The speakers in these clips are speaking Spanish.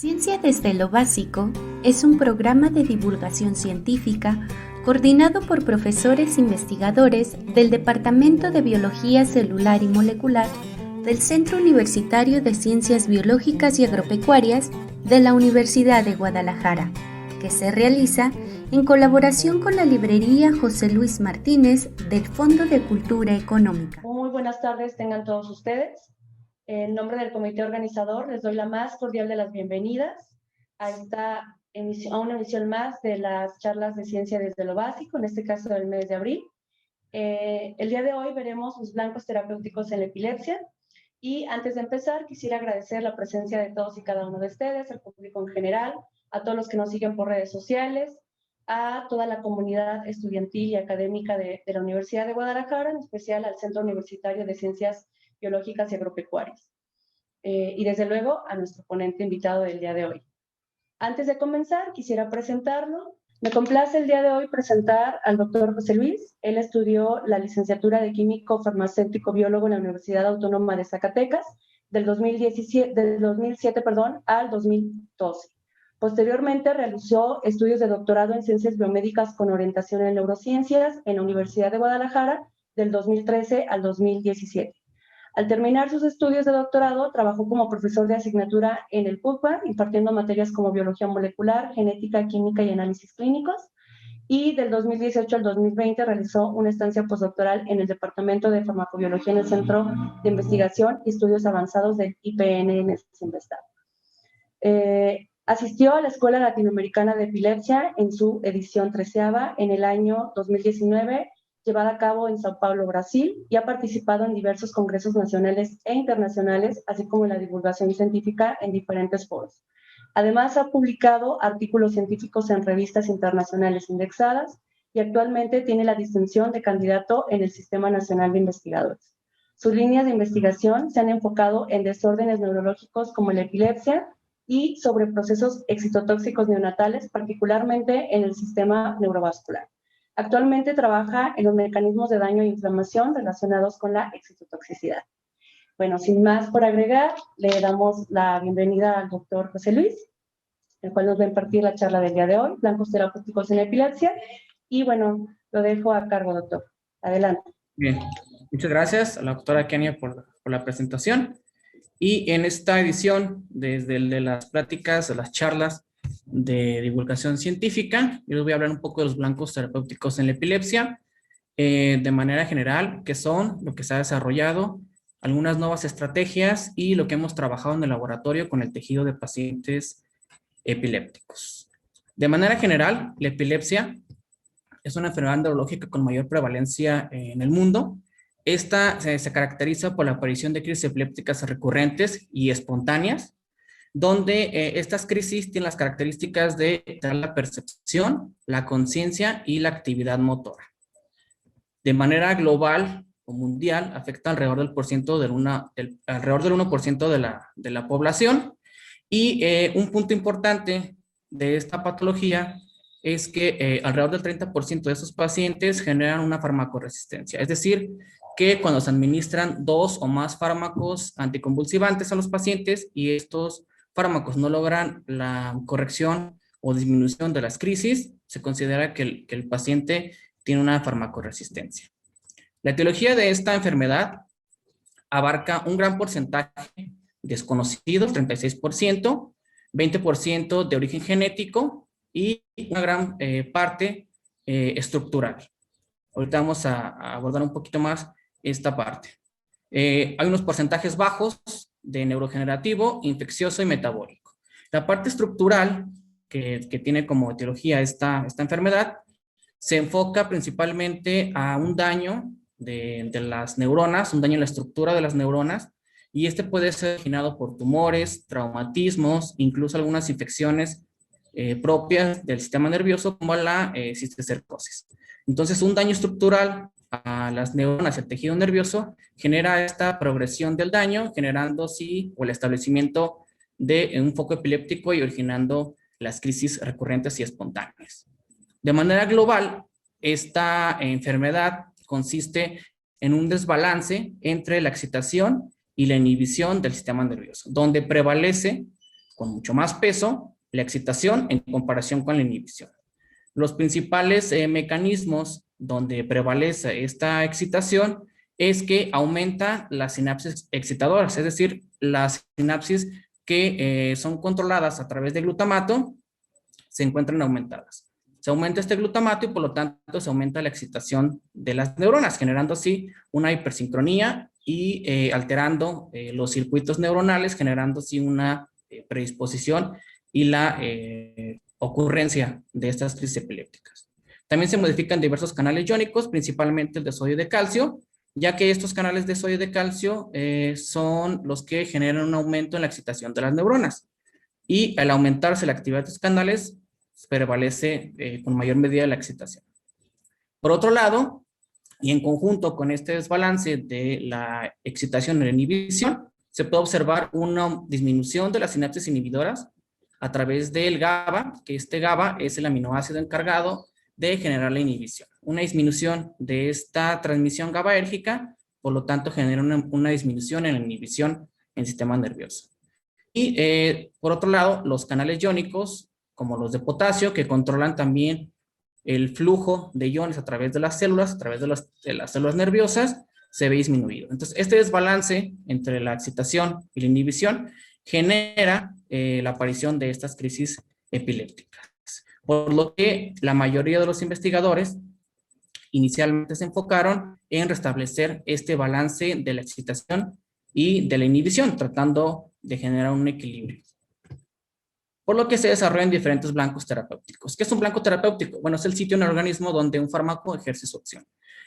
Ciencia desde lo básico es un programa de divulgación científica coordinado por profesores investigadores del Departamento de Biología Celular y Molecular del Centro Universitario de Ciencias Biológicas y Agropecuarias de la Universidad de Guadalajara, que se realiza en colaboración con la librería José Luis Martínez del Fondo de Cultura Económica. Muy buenas tardes tengan todos ustedes. En nombre del comité organizador les doy la más cordial de las bienvenidas a una emisión más de las charlas de ciencia desde lo básico, en este caso del mes de abril. El día de hoy veremos los blancos terapéuticos en la epilepsia. Y antes de empezar, quisiera agradecer la presencia de todos y cada uno de ustedes, al público en general, a todos los que nos siguen por redes sociales, a toda la comunidad estudiantil y académica de la Universidad de Guadalajara, en especial al Centro Universitario de Ciencias Biológicas y Agropecuarias. Y desde luego a nuestro ponente invitado del día de hoy. Antes de comenzar, quisiera presentarlo. Me complace el día de hoy presentar al doctor José Luis. Él estudió la licenciatura de Químico Farmacéutico Biólogo en la Universidad Autónoma de Zacatecas del 2007 al 2012. Posteriormente realizó estudios de doctorado en Ciencias Biomédicas con orientación en Neurociencias en la Universidad de Guadalajara del 2013 al 2017. Al terminar sus estudios de doctorado, trabajó como profesor de asignatura en el PUCBA, impartiendo materias como biología molecular, genética, química y análisis clínicos. Y del 2018 al 2020 realizó una estancia postdoctoral en el Departamento de Farmacobiología en el Centro de Investigación y Estudios Avanzados del IPN en Cinvestav. Asistió a la Escuela Latinoamericana de Epilepsia en su edición 13ª en el año 2019, llevada a cabo en Sao Paulo, Brasil, y ha participado en diversos congresos nacionales e internacionales, así como en la divulgación científica en diferentes foros. Además, ha publicado artículos científicos en revistas internacionales indexadas y actualmente tiene la distinción de candidato en el Sistema Nacional de Investigadores. Sus líneas de investigación se han enfocado en desórdenes neurológicos como la epilepsia y sobre procesos excitotóxicos neonatales, particularmente en el sistema neurovascular. Actualmente trabaja en los mecanismos de daño e inflamación relacionados con la excitotoxicidad. Bueno, sin más por agregar, le damos la bienvenida al doctor José Luis, el cual nos va a impartir la charla del día de hoy, blancos terapéuticos en epilepsia. Y bueno, lo dejo a cargo, doctor. Adelante. Bien, muchas gracias a la doctora Kenia por la presentación. Y en esta edición, desde el de las pláticas, de las charlas de divulgación científica, yo les voy a hablar un poco de los blancos terapéuticos en la epilepsia, de manera general, qué son, lo que se ha desarrollado, algunas nuevas estrategias y lo que hemos trabajado en el laboratorio con el tejido de pacientes epilépticos. De manera general, la epilepsia es una enfermedad neurológica con mayor prevalencia en el mundo. Esta se caracteriza por la aparición de crisis epilépticas recurrentes y espontáneas, donde estas crisis tienen las características de la percepción, la conciencia y la actividad motora. De manera global o mundial, afecta alrededor del 1% de la población. Y un punto importante de esta patología es que alrededor del 30% de esos pacientes generan una farmacoresistencia. Es decir, que cuando se administran 2 o más fármacos anticonvulsivantes a los pacientes y estos fármacos no logran la corrección o disminución de las crisis, se considera que el paciente tiene una farmacoresistencia. La etiología de esta enfermedad abarca un gran porcentaje desconocido, 36%, 20% de origen genético y una gran parte estructural. Ahorita vamos a abordar un poquito más esta parte. Hay unos porcentajes bajos de neurogenerativo, infeccioso y metabólico. La parte estructural que tiene como etiología esta enfermedad se enfoca principalmente a un daño de las neuronas, un daño en la estructura de las neuronas, y este puede ser originado por tumores, traumatismos, incluso algunas infecciones propias del sistema nervioso como la cisticercosis. Entonces, un daño estructural a las neuronas, el tejido nervioso, genera esta progresión del daño, generando el establecimiento de un foco epiléptico y originando las crisis recurrentes y espontáneas. De manera global, esta enfermedad consiste en un desbalance entre la excitación y la inhibición del sistema nervioso, donde prevalece con mucho más peso la excitación en comparación con la inhibición. Los principales mecanismos donde prevalece esta excitación es que aumenta las sinapsis excitadoras, es decir, las sinapsis que son controladas a través de glutamato se encuentran aumentadas. Se aumenta este glutamato y por lo tanto se aumenta la excitación de las neuronas, generando así una hipersincronía y alterando los circuitos neuronales, generando así una predisposición y la ocurrencia de estas crisis epilépticas. También se modifican diversos canales iónicos, principalmente el de sodio y de calcio, ya que estos canales de sodio y de calcio son los que generan un aumento en la excitación de las neuronas. Y al aumentarse la actividad de estos canales, prevalece con mayor medida la excitación. Por otro lado, y en conjunto con este desbalance de la excitación y la inhibición, se puede observar una disminución de las sinapsis inhibidoras a través del GABA, que este GABA es el aminoácido encargado de generar la inhibición. Una disminución de esta transmisión GABAérgica, por lo tanto, genera una disminución en la inhibición en el sistema nervioso. Y por otro lado, los canales iónicos, como los de potasio, que controlan también el flujo de iones a través de las células, a través de las células nerviosas, se ve disminuido. Entonces, este desbalance entre la excitación y la inhibición genera la aparición de estas crisis epilépticas. Por lo que la mayoría de los investigadores inicialmente se enfocaron en restablecer este balance de la excitación y de la inhibición, tratando de generar un equilibrio. Por lo que se desarrollan diferentes blancos terapéuticos. ¿Qué es un blanco terapéutico? Bueno, es el sitio en el organismo donde un fármaco ejerce su acción.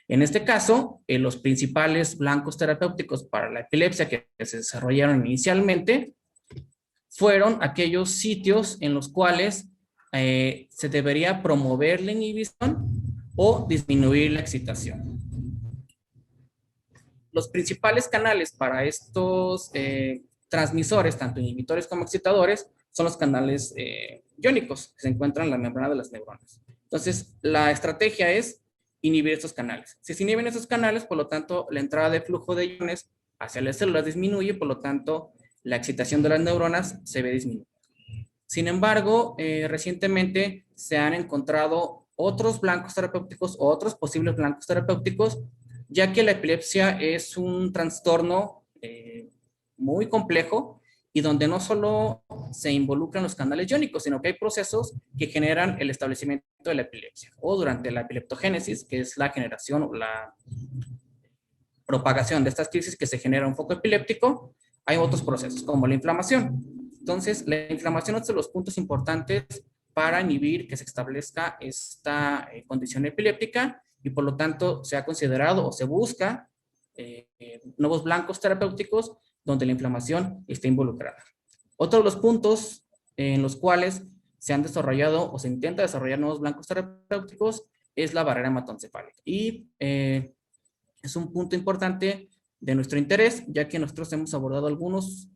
En este caso, los principales blancos terapéuticos para la epilepsia que se desarrollaron inicialmente fueron aquellos sitios en los cuales se debería promover la inhibición o disminuir la excitación. Los principales canales para estos transmisores, tanto inhibitores como excitadores, son los canales iónicos que se encuentran en la membrana de las neuronas. Entonces, la estrategia es inhibir estos canales. Si se inhiben estos canales, por lo tanto, la entrada de flujo de iones hacia las células disminuye, por lo tanto, la excitación de las neuronas se ve disminuida. Sin embargo, recientemente se han encontrado otros blancos terapéuticos, otros posibles blancos terapéuticos, ya que la epilepsia es un trastorno muy complejo y donde no solo se involucran los canales iónicos, sino que hay procesos que generan el establecimiento de la epilepsia o durante la epileptogénesis, que es la generación o la propagación de estas crisis que se genera un foco epiléptico. Hay otros procesos como la inflamación. Entonces, la inflamación es uno de los puntos importantes para inhibir que se establezca esta condición epiléptica y por lo tanto se ha considerado o se busca nuevos blancos terapéuticos donde la inflamación está involucrada. Otro de los puntos en los cuales se han desarrollado o se intenta desarrollar nuevos blancos terapéuticos es la barrera hematoencefálica. Y es un punto importante de nuestro interés, ya que nosotros hemos abordado algunos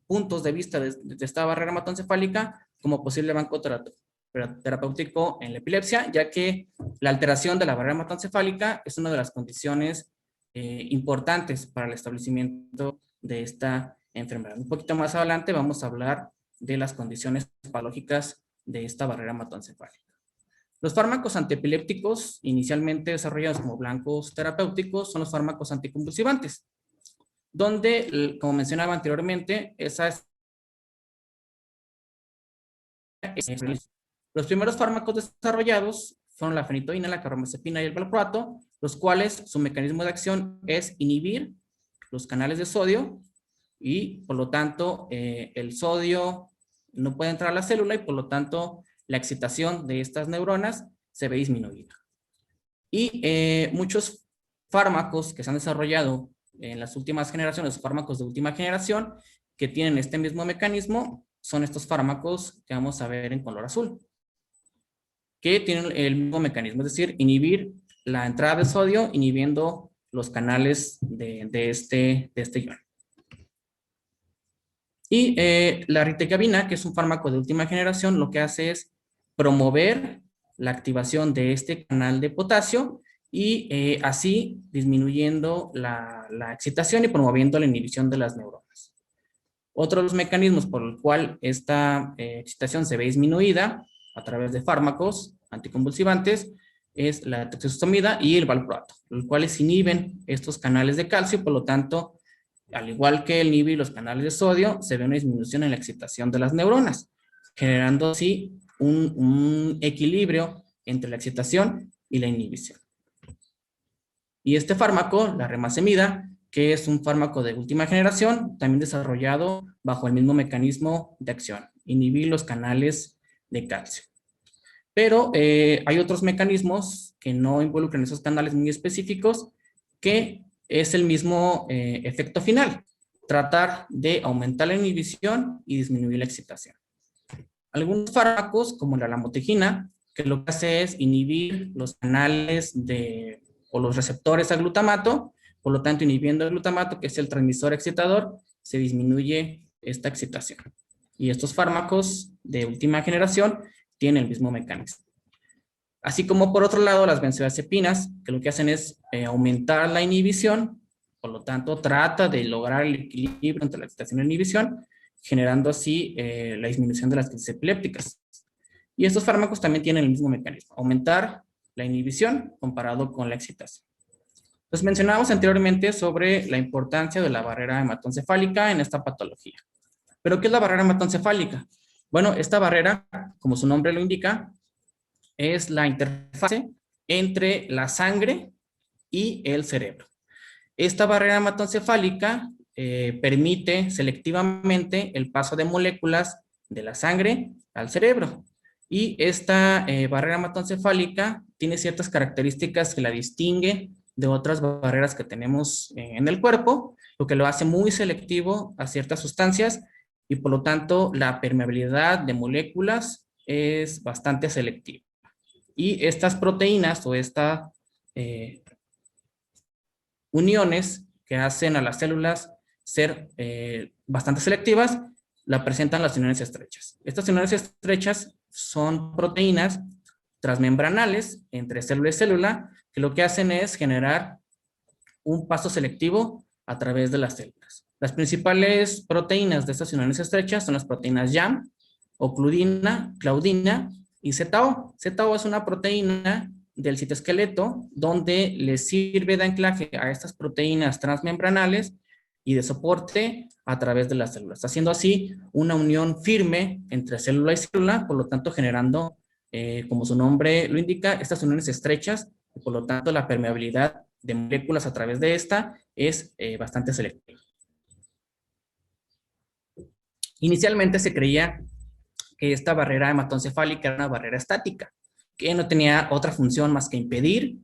puntos de vista de esta barrera hematoencefálica como posible banco terapéutico en la epilepsia, ya que la alteración de la barrera hematoencefálica es una de las condiciones importantes para el establecimiento de esta enfermedad. Un poquito más adelante vamos a hablar de las condiciones patológicas de esta barrera hematoencefálica. Los fármacos antiepilépticos, inicialmente desarrollados como blancos terapéuticos, son los fármacos anticonvulsivantes, donde, como mencionaba anteriormente, los primeros fármacos desarrollados fueron la fenitoína, la carbamazepina y el valproato, los cuales su mecanismo de acción es inhibir los canales de sodio y, por lo tanto, el sodio no puede entrar a la célula y, por lo tanto, la excitación de estas neuronas se ve disminuida. Y muchos fármacos que se han desarrollado en las últimas generaciones, fármacos de última generación, que tienen este mismo mecanismo, son estos fármacos que vamos a ver en color azul, que tienen el mismo mecanismo, es decir, inhibir la entrada de sodio, inhibiendo los canales de este ion. Y la ritequavina, que es un fármaco de última generación, lo que hace es promover la activación de este canal de potasio y así disminuyendo la excitación y promoviendo la inhibición de las neuronas. Otro de los mecanismos por el cual esta excitación se ve disminuida a través de fármacos anticonvulsivantes es la toxostomida y el valproato, los cuales inhiben estos canales de calcio. Por lo tanto, al igual que el inhibir los canales de sodio, se ve una disminución en la excitación de las neuronas, generando así un equilibrio entre la excitación y la inhibición. Y este fármaco, la remacemida, que es un fármaco de última generación, también desarrollado bajo el mismo mecanismo de acción, inhibir los canales de calcio. Pero hay otros mecanismos que no involucran esos canales muy específicos, que es el mismo efecto final, tratar de aumentar la inhibición y disminuir la excitación. Algunos fármacos, como la lamotrigina, que lo que hace es inhibir los canales o los receptores a glutamato. Por lo tanto, inhibiendo el glutamato, que es el transmisor excitador, se disminuye esta excitación. Y estos fármacos de última generación tienen el mismo mecanismo. Así como por otro lado, las benzodiazepinas, que lo que hacen es aumentar la inhibición, por lo tanto, trata de lograr el equilibrio entre la excitación y la inhibición, generando así la disminución de las crisis epilépticas. Y estos fármacos también tienen el mismo mecanismo, aumentar la inhibición comparado con la excitación. Pues mencionábamos anteriormente sobre la importancia de la barrera hematoencefálica en esta patología. ¿Pero qué es la barrera hematoencefálica? Bueno, esta barrera, como su nombre lo indica, es la interfase entre la sangre y el cerebro. Esta barrera hematoencefálica permite selectivamente el paso de moléculas de la sangre al cerebro. Y esta barrera hematoencefálica tiene ciertas características que la distingue de otras barreras que tenemos en el cuerpo, lo que lo hace muy selectivo a ciertas sustancias y por lo tanto la permeabilidad de moléculas es bastante selectiva. Y estas proteínas o estas uniones que hacen a las células ser bastante selectivas, la presentan las uniones estrechas. Estas uniones estrechas son proteínas transmembranales entre célula y célula que lo que hacen es generar un paso selectivo a través de las células. Las principales proteínas de estas uniones estrechas son las proteínas YAM, ocludina, claudina y ZO. ZO es una proteína del citoesqueleto donde le sirve de anclaje a estas proteínas transmembranales y de soporte a través de las células, haciendo así una unión firme entre célula y célula, por lo tanto generando, como su nombre lo indica, estas uniones estrechas, y por lo tanto la permeabilidad de moléculas a través de esta es bastante selectiva. Inicialmente se creía que esta barrera hematoencefálica era una barrera estática, que no tenía otra función más que impedir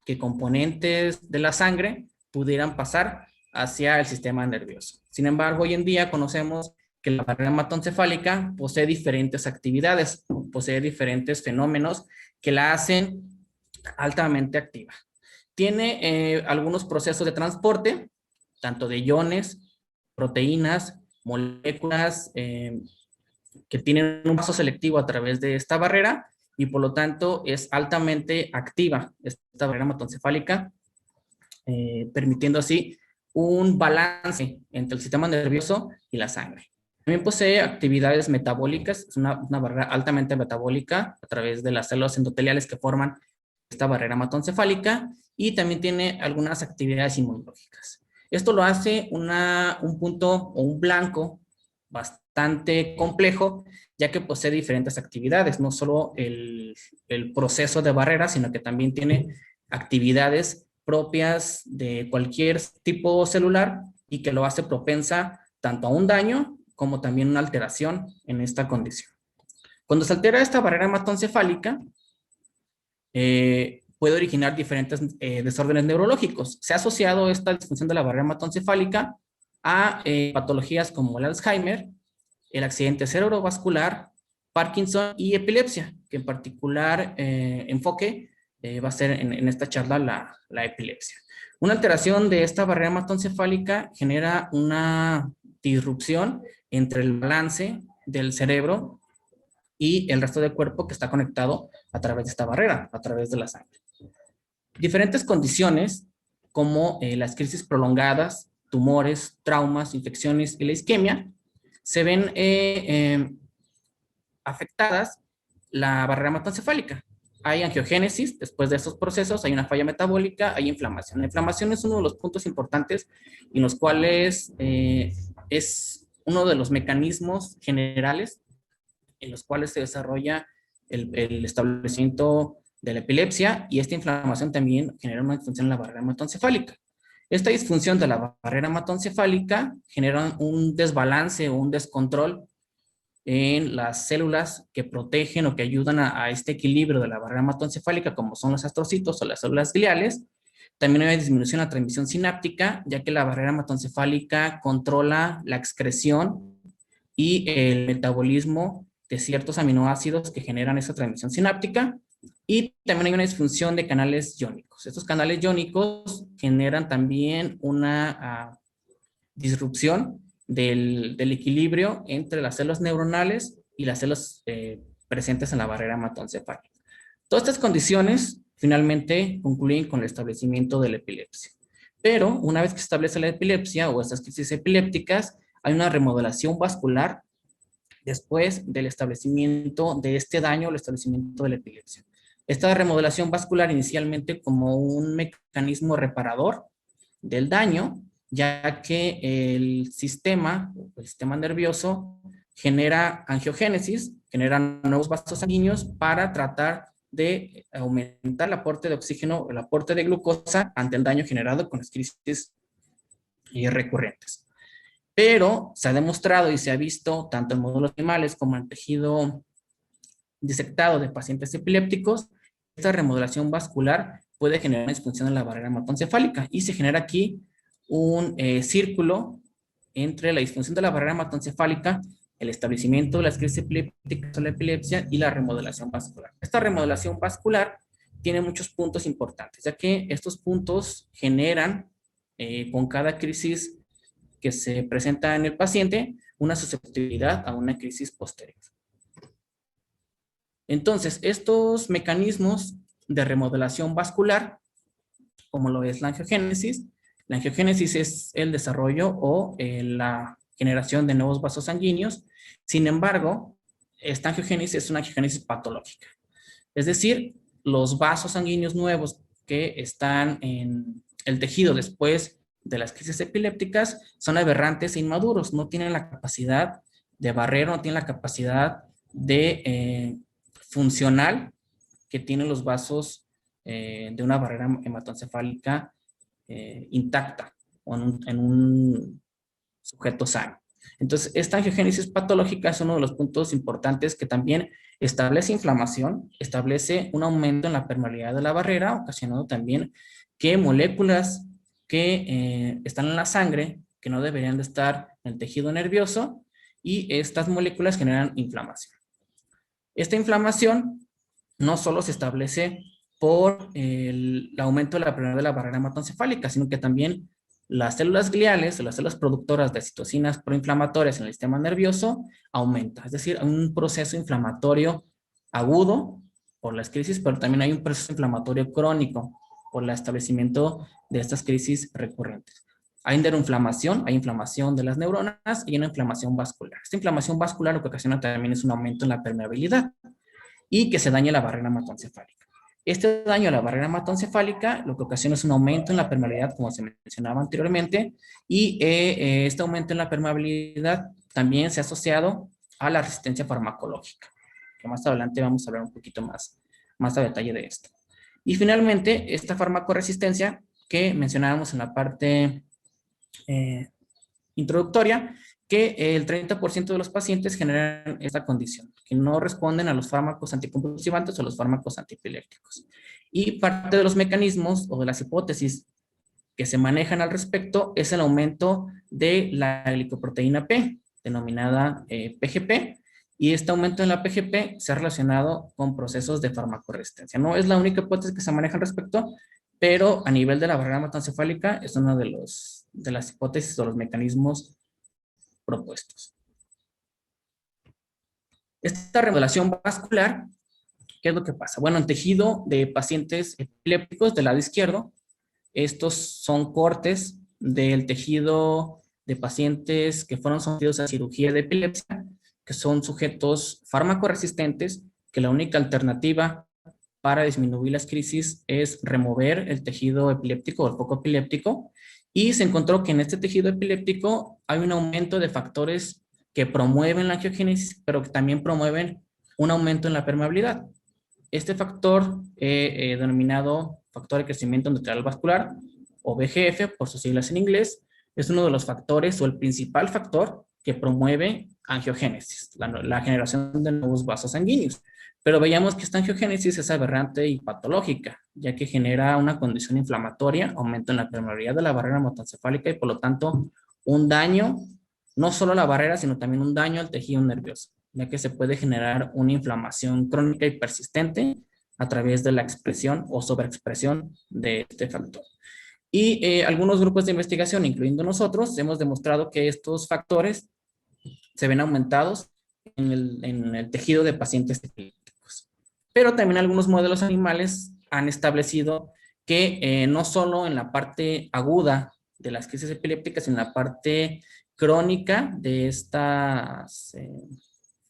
que componentes de la sangre pudieran pasar hacia el sistema nervioso. Sin embargo, hoy en día conocemos que la barrera hematoencefálica posee diferentes actividades, posee diferentes fenómenos que la hacen altamente activa. Tiene algunos procesos de transporte, tanto de iones, proteínas, moléculas que tienen un paso selectivo a través de esta barrera y por lo tanto es altamente activa esta barrera hematoencefálica, permitiendo así un balance entre el sistema nervioso y la sangre. También posee actividades metabólicas, es una barrera altamente metabólica a través de las células endoteliales que forman esta barrera hematoencefálica y también tiene algunas actividades inmunológicas. Esto lo hace un punto o un blanco bastante complejo, ya que posee diferentes actividades, no solo el proceso de barrera, sino que también tiene actividades propias de cualquier tipo celular y que lo hace propensa tanto a un daño como también una alteración en esta condición. Cuando se altera esta barrera hematoencefálica, puede originar diferentes desórdenes neurológicos. Se ha asociado esta disfunción de la barrera hematoencefálica a patologías como el Alzheimer, el accidente cerebrovascular, Parkinson y epilepsia, que en particular enfoque va a ser en esta charla la epilepsia. Una alteración de esta barrera hematoencefálica genera una disrupción entre el balance del cerebro y el resto del cuerpo que está conectado a través de esta barrera, a través de la sangre. Diferentes condiciones como las crisis prolongadas, tumores, traumas, infecciones y la isquemia se ven afectadas la barrera hematoencefálica. Hay angiogénesis, después de estos procesos hay una falla metabólica, hay inflamación. La inflamación es uno de los puntos importantes en los cuales es uno de los mecanismos generales en los cuales se desarrolla el establecimiento de la epilepsia, y esta inflamación también genera una disfunción en la barrera hematoencefálica. Esta disfunción de la barrera hematoencefálica genera un desbalance o un descontrol en las células que protegen o que ayudan a este equilibrio de la barrera hematoencefálica, como son los astrocitos o las células gliales. También hay disminución en la transmisión sináptica, ya que la barrera hematoencefálica controla la excreción y el metabolismo de ciertos aminoácidos que generan esa transmisión sináptica. Y también hay una disfunción de canales iónicos. Estos canales iónicos generan también una disrupción del equilibrio entre las células neuronales y las células presentes en la barrera hematoencefálica. Todas estas condiciones finalmente concluyen con el establecimiento de la epilepsia. Pero una vez que se establece la epilepsia o estas crisis epilépticas, hay una remodelación vascular después del establecimiento de este daño o el establecimiento de la epilepsia. Esta remodelación vascular inicialmente como un mecanismo reparador del daño, ya que el sistema nervioso genera angiogénesis, genera nuevos vasos sanguíneos para tratar de aumentar el aporte de oxígeno, el aporte de glucosa ante el daño generado con las crisis recurrentes. Pero se ha demostrado y se ha visto tanto en módulos animales como en tejido disectado de pacientes epilépticos, esta remodelación vascular puede generar una disfunción en la barrera hematoencefálica y se genera aquí un círculo entre la disfunción de la barrera hematoencefálica, el establecimiento de las crisis epilépticas o la epilepsia y la remodelación vascular. Esta remodelación vascular tiene muchos puntos importantes, ya que estos puntos generan con cada crisis que se presenta en el paciente una susceptibilidad a una crisis posterior. Entonces, estos mecanismos de remodelación vascular, como lo es la angiogénesis es el desarrollo o la generación de nuevos vasos sanguíneos. Sin embargo, esta angiogénesis es una angiogénesis patológica. Es decir, los vasos sanguíneos nuevos que están en el tejido después de las crisis epilépticas son aberrantes e inmaduros, no tienen la capacidad de barrer, no tienen la capacidad de funcional que tienen los vasos de una barrera hematoencefálica intacta o en un sujeto sano. Entonces, esta angiogénesis patológica es uno de los puntos importantes que también establece inflamación, establece un aumento en la permeabilidad de la barrera, ocasionando también que moléculas que están en la sangre, que no deberían de estar en el tejido nervioso, y estas moléculas generan inflamación. Esta inflamación no solo se establece por el aumento de la permeabilidad de la barrera hematoencefálica, sino que también las células gliales o las células productoras de citocinas proinflamatorias en el sistema nervioso aumenta. Es decir, hay un proceso inflamatorio agudo por las crisis, pero también hay un proceso inflamatorio crónico por el establecimiento de estas crisis recurrentes. Hay neuroinflamación, hay inflamación de las neuronas y una inflamación vascular. Esta inflamación vascular lo que ocasiona también es un aumento en la permeabilidad y que se dañe la barrera hematoencefálica. Este daño a la barrera hematoencefálica lo que ocasiona es un aumento en la permeabilidad, como se mencionaba anteriormente, y este aumento en la permeabilidad también se ha asociado a la resistencia farmacológica, que más adelante vamos a hablar un poquito más a detalle de esto. Y finalmente, esta farmacoresistencia que mencionábamos en la parte introductoria, que el 30% de los pacientes generan esta condición, que no responden a los fármacos anticonvulsivantes o los fármacos antiepilépticos. Y parte de los mecanismos o de las hipótesis que se manejan al respecto es el aumento de la glicoproteína P, denominada PGP, y este aumento en la PGP se ha relacionado con procesos de farmacoresistencia. No es la única hipótesis que se maneja al respecto, pero a nivel de la barrera hematoencefálica es una de las hipótesis o los mecanismos propuestos. Esta remodelación vascular, ¿qué es lo que pasa? Bueno, en tejido de pacientes epilépticos del lado izquierdo, estos son cortes del tejido de pacientes que fueron sometidos a cirugía de epilepsia, que son sujetos farmacoresistentes, que la única alternativa para disminuir las crisis es remover el tejido epiléptico o el foco epiléptico, y se encontró que en este tejido epiléptico hay un aumento de factores que promueven la angiogénesis, pero que también promueven un aumento en la permeabilidad. Este factor, denominado factor de crecimiento endotelial vascular, o VEGF, por sus siglas en inglés, es uno de los factores o el principal factor que promueve angiogénesis, la generación de nuevos vasos sanguíneos. Pero veíamos que esta angiogénesis es aberrante y patológica, ya que genera una condición inflamatoria, aumento en la permeabilidad de la barrera hematoencefálica y por lo tanto un daño, no solo a la barrera, sino también un daño al tejido nervioso, ya que se puede generar una inflamación crónica y persistente a través de la expresión o sobreexpresión de este factor. Y algunos grupos de investigación, incluyendo nosotros, hemos demostrado que estos factores se ven aumentados en el tejido de pacientes epilépticos. Pero también algunos modelos animales han establecido que no solo en la parte aguda de las crisis epilépticas, sino en la parte crónica de estas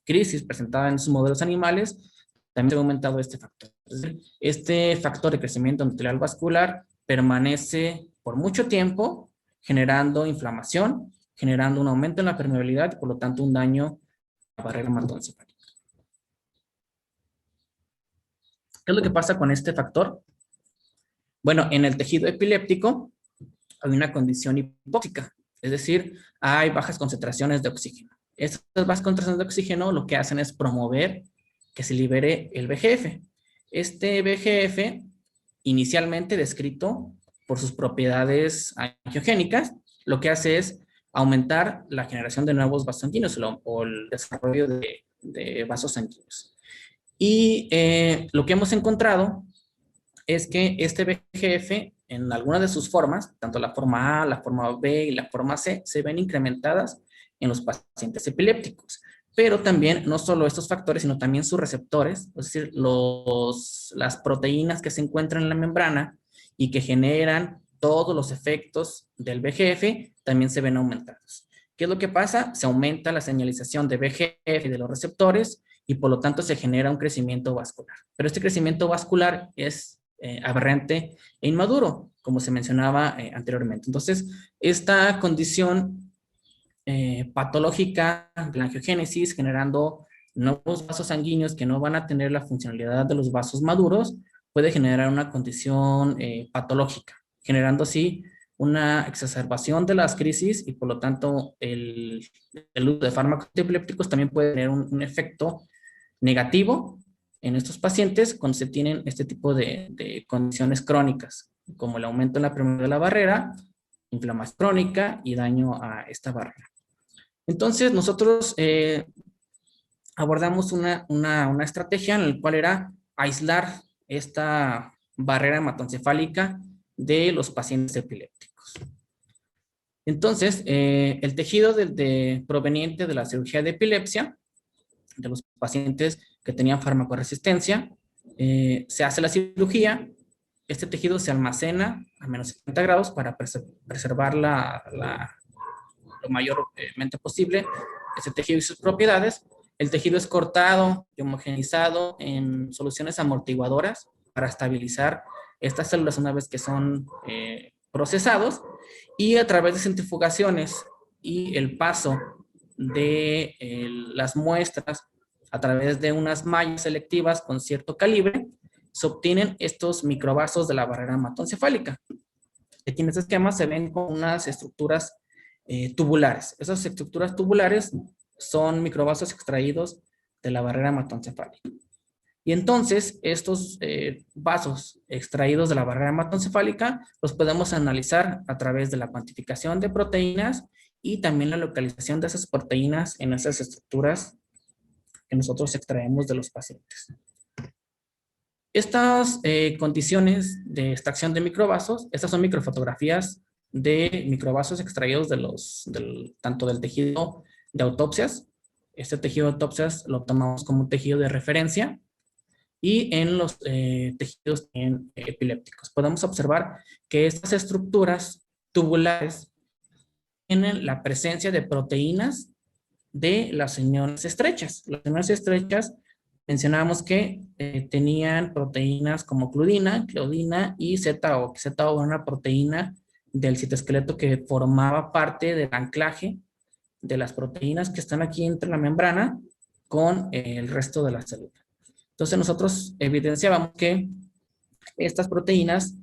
crisis presentadas en esos modelos animales, también se ha aumentado este factor. Este factor de crecimiento endotelial vascular permanece por mucho tiempo generando inflamación, generando un aumento en la permeabilidad y por lo tanto un daño a la barrera hematoencefálica. ¿Qué es lo que pasa con este factor? Bueno, en el tejido epiléptico hay una condición hipóxica, es decir, hay bajas concentraciones de oxígeno. Estas bajas concentraciones de oxígeno lo que hacen es promover que se libere el VEGF. Este VEGF, inicialmente descrito por sus propiedades angiogénicas, lo que hace es aumentar la generación de nuevos vasos sanguíneos o el desarrollo de vasos sanguíneos. Y lo que hemos encontrado es que este VEGF, en algunas de sus formas, tanto la forma A, la forma B y la forma C, se ven incrementadas en los pacientes epilépticos. Pero también, no solo estos factores, sino también sus receptores, es decir, las proteínas que se encuentran en la membrana y que generan todos los efectos del VEGF, también se ven aumentados. ¿Qué es lo que pasa? Se aumenta la señalización de VEGF y de los receptores y por lo tanto se genera un crecimiento vascular. Pero este crecimiento vascular es aberrante e inmaduro, como se mencionaba anteriormente. Entonces, esta condición patológica de la angiogénesis, generando nuevos vasos sanguíneos que no van a tener la funcionalidad de los vasos maduros, puede generar una condición patológica, generando así una exacerbación de las crisis y por lo tanto el uso de fármacos epilépticos también puede tener un efecto negativo en estos pacientes cuando se tienen este tipo de condiciones crónicas, como el aumento en la permeabilidad de la barrera, inflamación crónica y daño a esta barrera. Entonces, nosotros abordamos una estrategia en la cual era aislar esta barrera hematoencefálica de los pacientes epilépticos. Entonces, el tejido proveniente de la cirugía de epilepsia, de los pacientes que tenían farmacoresistencia, se hace la cirugía, este tejido se almacena a menos 70 grados para preservar lo mayormente posible ese tejido y sus propiedades. El tejido es cortado y homogenizado en soluciones amortiguadoras para estabilizar estas células una vez que son procesados, y a través de centrifugaciones y el paso de las muestras a través de unas mallas selectivas con cierto calibre, se obtienen estos microvasos de la barrera hematoencefálica. Aquí en este esquema se ven con unas estructuras tubulares. Esas estructuras tubulares son microvasos extraídos de la barrera hematoencefálica. Y entonces, estos vasos extraídos de la barrera hematoencefálica los podemos analizar a través de la cuantificación de proteínas y también la localización de esas proteínas en esas estructuras que nosotros extraemos de los pacientes. Estas condiciones de extracción de microvasos, estas son microfotografías de microvasos extraídos tanto del tejido de autopsias. Este tejido de autopsias lo tomamos como un tejido de referencia, y en los tejidos epilépticos podemos observar que estas estructuras tubulares tienen la presencia de proteínas de las uniones estrechas. Las uniones estrechas mencionábamos que tenían proteínas como claudina y ZO, que ZO era una proteína del citoesqueleto que formaba parte del anclaje de las proteínas que están aquí entre la membrana con el resto de la célula. Entonces nosotros evidenciábamos que estas proteínas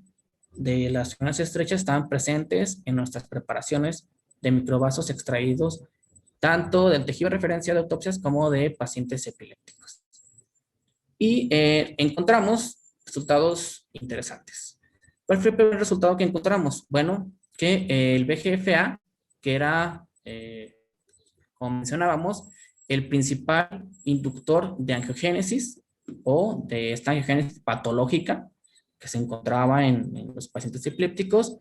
de las uniones estrechas estaban presentes en nuestras preparaciones de microvasos extraídos tanto del tejido de referencia de autopsias como de pacientes epilépticos. Y encontramos resultados interesantes. ¿Cuál fue el primer resultado que encontramos? Bueno, que el VEGF-A, que era, como mencionábamos, el principal inductor de angiogénesis o de esta angiogénesis patológica que se encontraba en los pacientes epilépticos,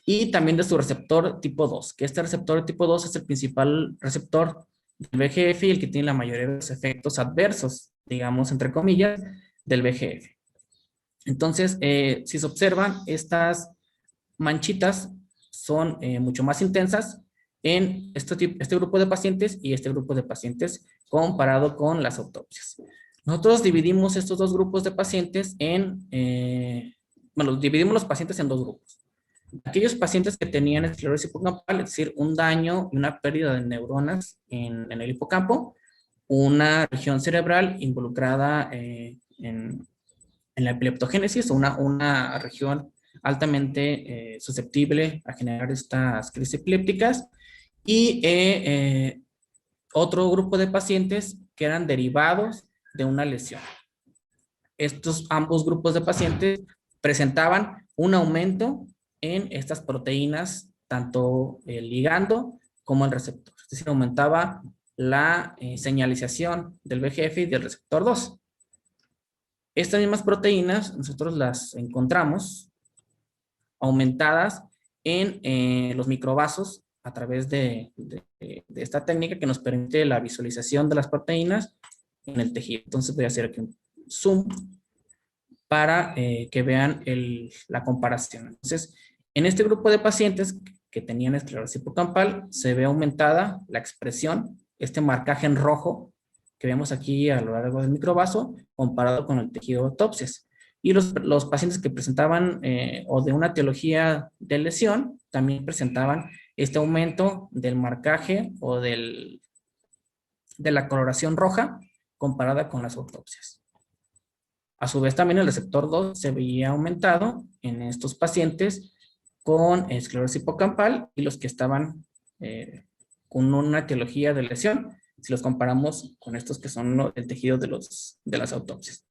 y también de su receptor tipo 2, que este receptor tipo 2 es el principal receptor del VEGF y el que tiene la mayoría de los efectos adversos, digamos, entre comillas, del VEGF. Entonces, si se observan, estas manchitas son mucho más intensas en este grupo de pacientes y este grupo de pacientes comparado con las autopsias. Nosotros dividimos estos dos grupos de pacientes dividimos los pacientes en dos grupos. Aquellos pacientes que tenían esclerosis hipocampal, es decir, un daño y una pérdida de neuronas en el hipocampo, una región cerebral involucrada en la epileptogénesis, o una región altamente susceptible a generar estas crisis epilépticas, y otro grupo de pacientes que eran derivados de una lesión. Ambos grupos de pacientes presentaban un aumento en estas proteínas, tanto el ligando como el receptor. Es decir, aumentaba la señalización del VEGF y del receptor 2. Estas mismas proteínas nosotros las encontramos aumentadas en los microvasos a través de esta técnica que nos permite la visualización de las proteínas en el tejido. Entonces voy a hacer aquí un zoom para que vean la comparación. Entonces, en este grupo de pacientes que tenían esclerosis hipocampal, se ve aumentada la expresión, este marcaje en rojo que vemos aquí a lo largo del microvaso, comparado con el tejido de autopsias. Y los pacientes que presentaban o de una etiología de lesión, también presentaban este aumento del marcaje o de la coloración roja comparada con las autopsias. A su vez, también el receptor 2 se veía aumentado en estos pacientes con esclerosis hipocampal y los que estaban con una etiología de lesión, si los comparamos con estos que son el tejido de las autopsias.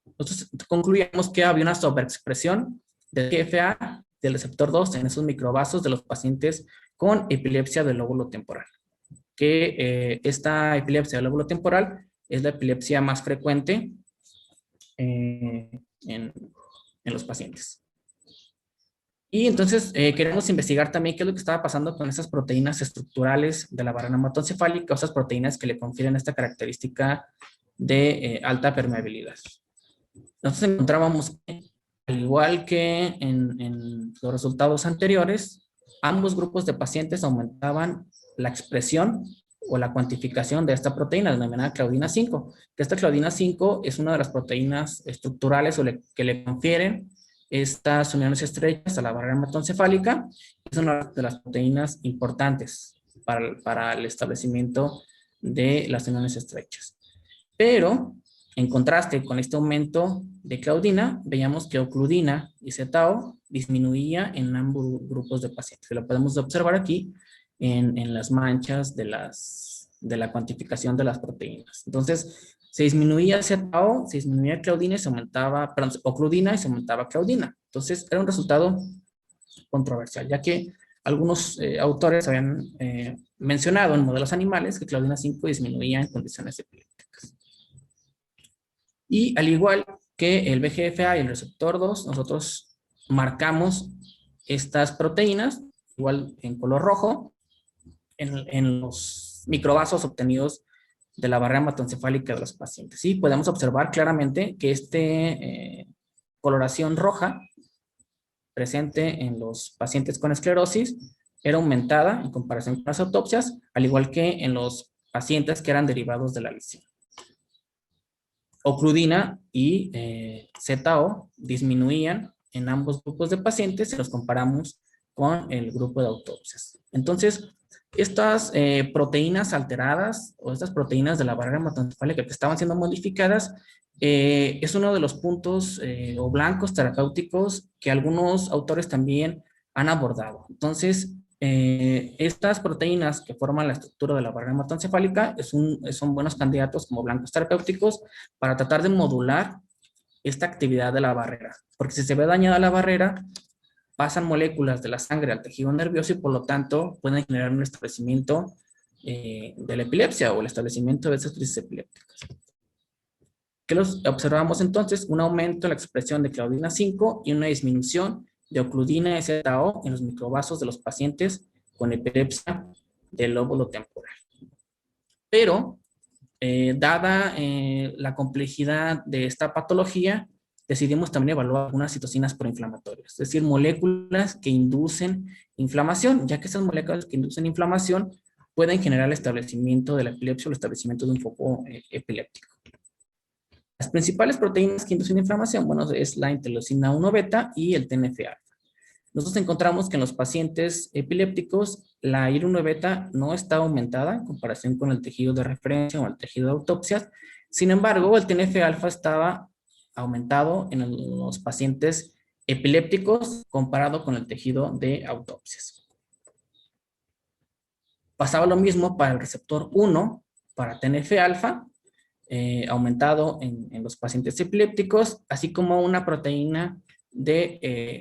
Entonces, concluimos que había una sobreexpresión del VEGF-A del receptor 2 en esos microvasos de los pacientes con epilepsia del lóbulo temporal. Que esta epilepsia del lóbulo temporal es la epilepsia más frecuente en los pacientes. Y entonces queremos investigar también qué es lo que estaba pasando con esas proteínas estructurales de la barrera hematoencefálica, o esas proteínas que le confieren esta característica de alta permeabilidad. Nosotros encontrábamos que, al igual que en los resultados anteriores, ambos grupos de pacientes aumentaban la expresión o la cuantificación de esta proteína denominada claudina 5. Que esta claudina 5 es una de las proteínas estructurales que le confieren estas uniones estrechas a la barrera hematoencefálica. Es una de las proteínas importantes para el establecimiento de las uniones estrechas. Pero, en contraste con este aumento de claudina, veíamos que ocludina y ZO disminuía en ambos grupos de pacientes. Lo podemos observar aquí en las manchas de la cuantificación de las proteínas. Entonces, se disminuía ZO, se disminuía claudina y se aumentaba, perdón, ocludina y se aumentaba claudina. Entonces, era un resultado controversial, ya que algunos autores habían mencionado en modelos animales que claudina 5 disminuía en condiciones epilépticas. Y al igual que el VEGF-A y el receptor 2, nosotros marcamos estas proteínas, igual en color rojo, en los microvasos obtenidos de la barrera hematoencefálica de los pacientes. Y podemos observar claramente que coloración roja presente en los pacientes con esclerosis era aumentada en comparación con las autopsias, al igual que en los pacientes que eran derivados de la lesión. Ocludina y ZO disminuían en ambos grupos de pacientes si los comparamos con el grupo de autopsias. Entonces, estas proteínas alteradas o estas proteínas de la barrera hematoencefálica que estaban siendo modificadas es uno de los puntos o blancos terapéuticos que algunos autores también han abordado. Entonces, estas proteínas que forman la estructura de la barrera hematoencefálica son buenos candidatos como blancos terapéuticos para tratar de modular esta actividad de la barrera. Porque si se ve dañada la barrera, pasan moléculas de la sangre al tejido nervioso y por lo tanto pueden generar un establecimiento de la epilepsia o el establecimiento de esas crisis epilépticas. ¿Qué observamos entonces? Un aumento en la expresión de claudina 5 y una disminución de ocludina y ZO en los microvasos de los pacientes con epilepsia del lóbulo temporal. Pero, dada la complejidad de esta patología, decidimos también evaluar algunas citocinas proinflamatorias, es decir, moléculas que inducen inflamación, ya que esas moléculas que inducen inflamación pueden generar el establecimiento de la epilepsia o el establecimiento de un foco epiléptico. Las principales proteínas que inducen inflamación, bueno, es la interleucina 1 beta y el TNF-alfa. Nosotros encontramos que en los pacientes epilépticos la IL-1 beta no está aumentada en comparación con el tejido de referencia o el tejido de autopsias. Sin embargo, el TNF-alfa estaba aumentado en los pacientes epilépticos comparado con el tejido de autopsias. Pasaba lo mismo para el receptor 1, para TNF-alfa, aumentado en los pacientes epilépticos, así como una proteína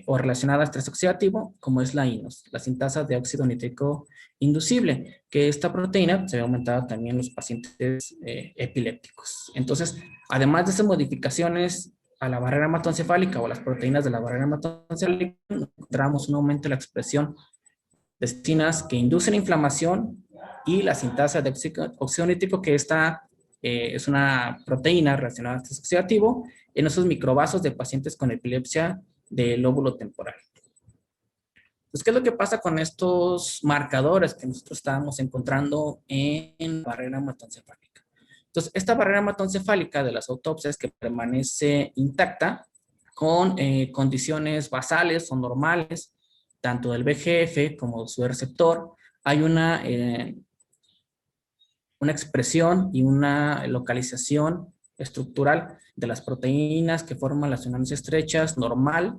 o relacionada a estrés oxidativo, como es la INOS, la sintasa de óxido nítrico inducible, que esta proteína se ve aumentada también en los pacientes epilépticos. Entonces, además de esas modificaciones a la barrera hematoencefálica o a las proteínas de la barrera hematoencefálica, encontramos un aumento en la expresión de citocinas que inducen inflamación y la sintasa de óxido nítrico, que es una proteína relacionada al estrés oxidativo en esos microvasos de pacientes con epilepsia del lóbulo temporal. Entonces, ¿qué es lo que pasa con estos marcadores que nosotros estábamos encontrando en la barrera hematoencefálica? Entonces, esta barrera hematoencefálica de las autopsias que permanece intacta con condiciones basales o normales, tanto del VEGF como su receptor, hay una expresión y una localización estructural de las proteínas que forman las uniones estrechas normal,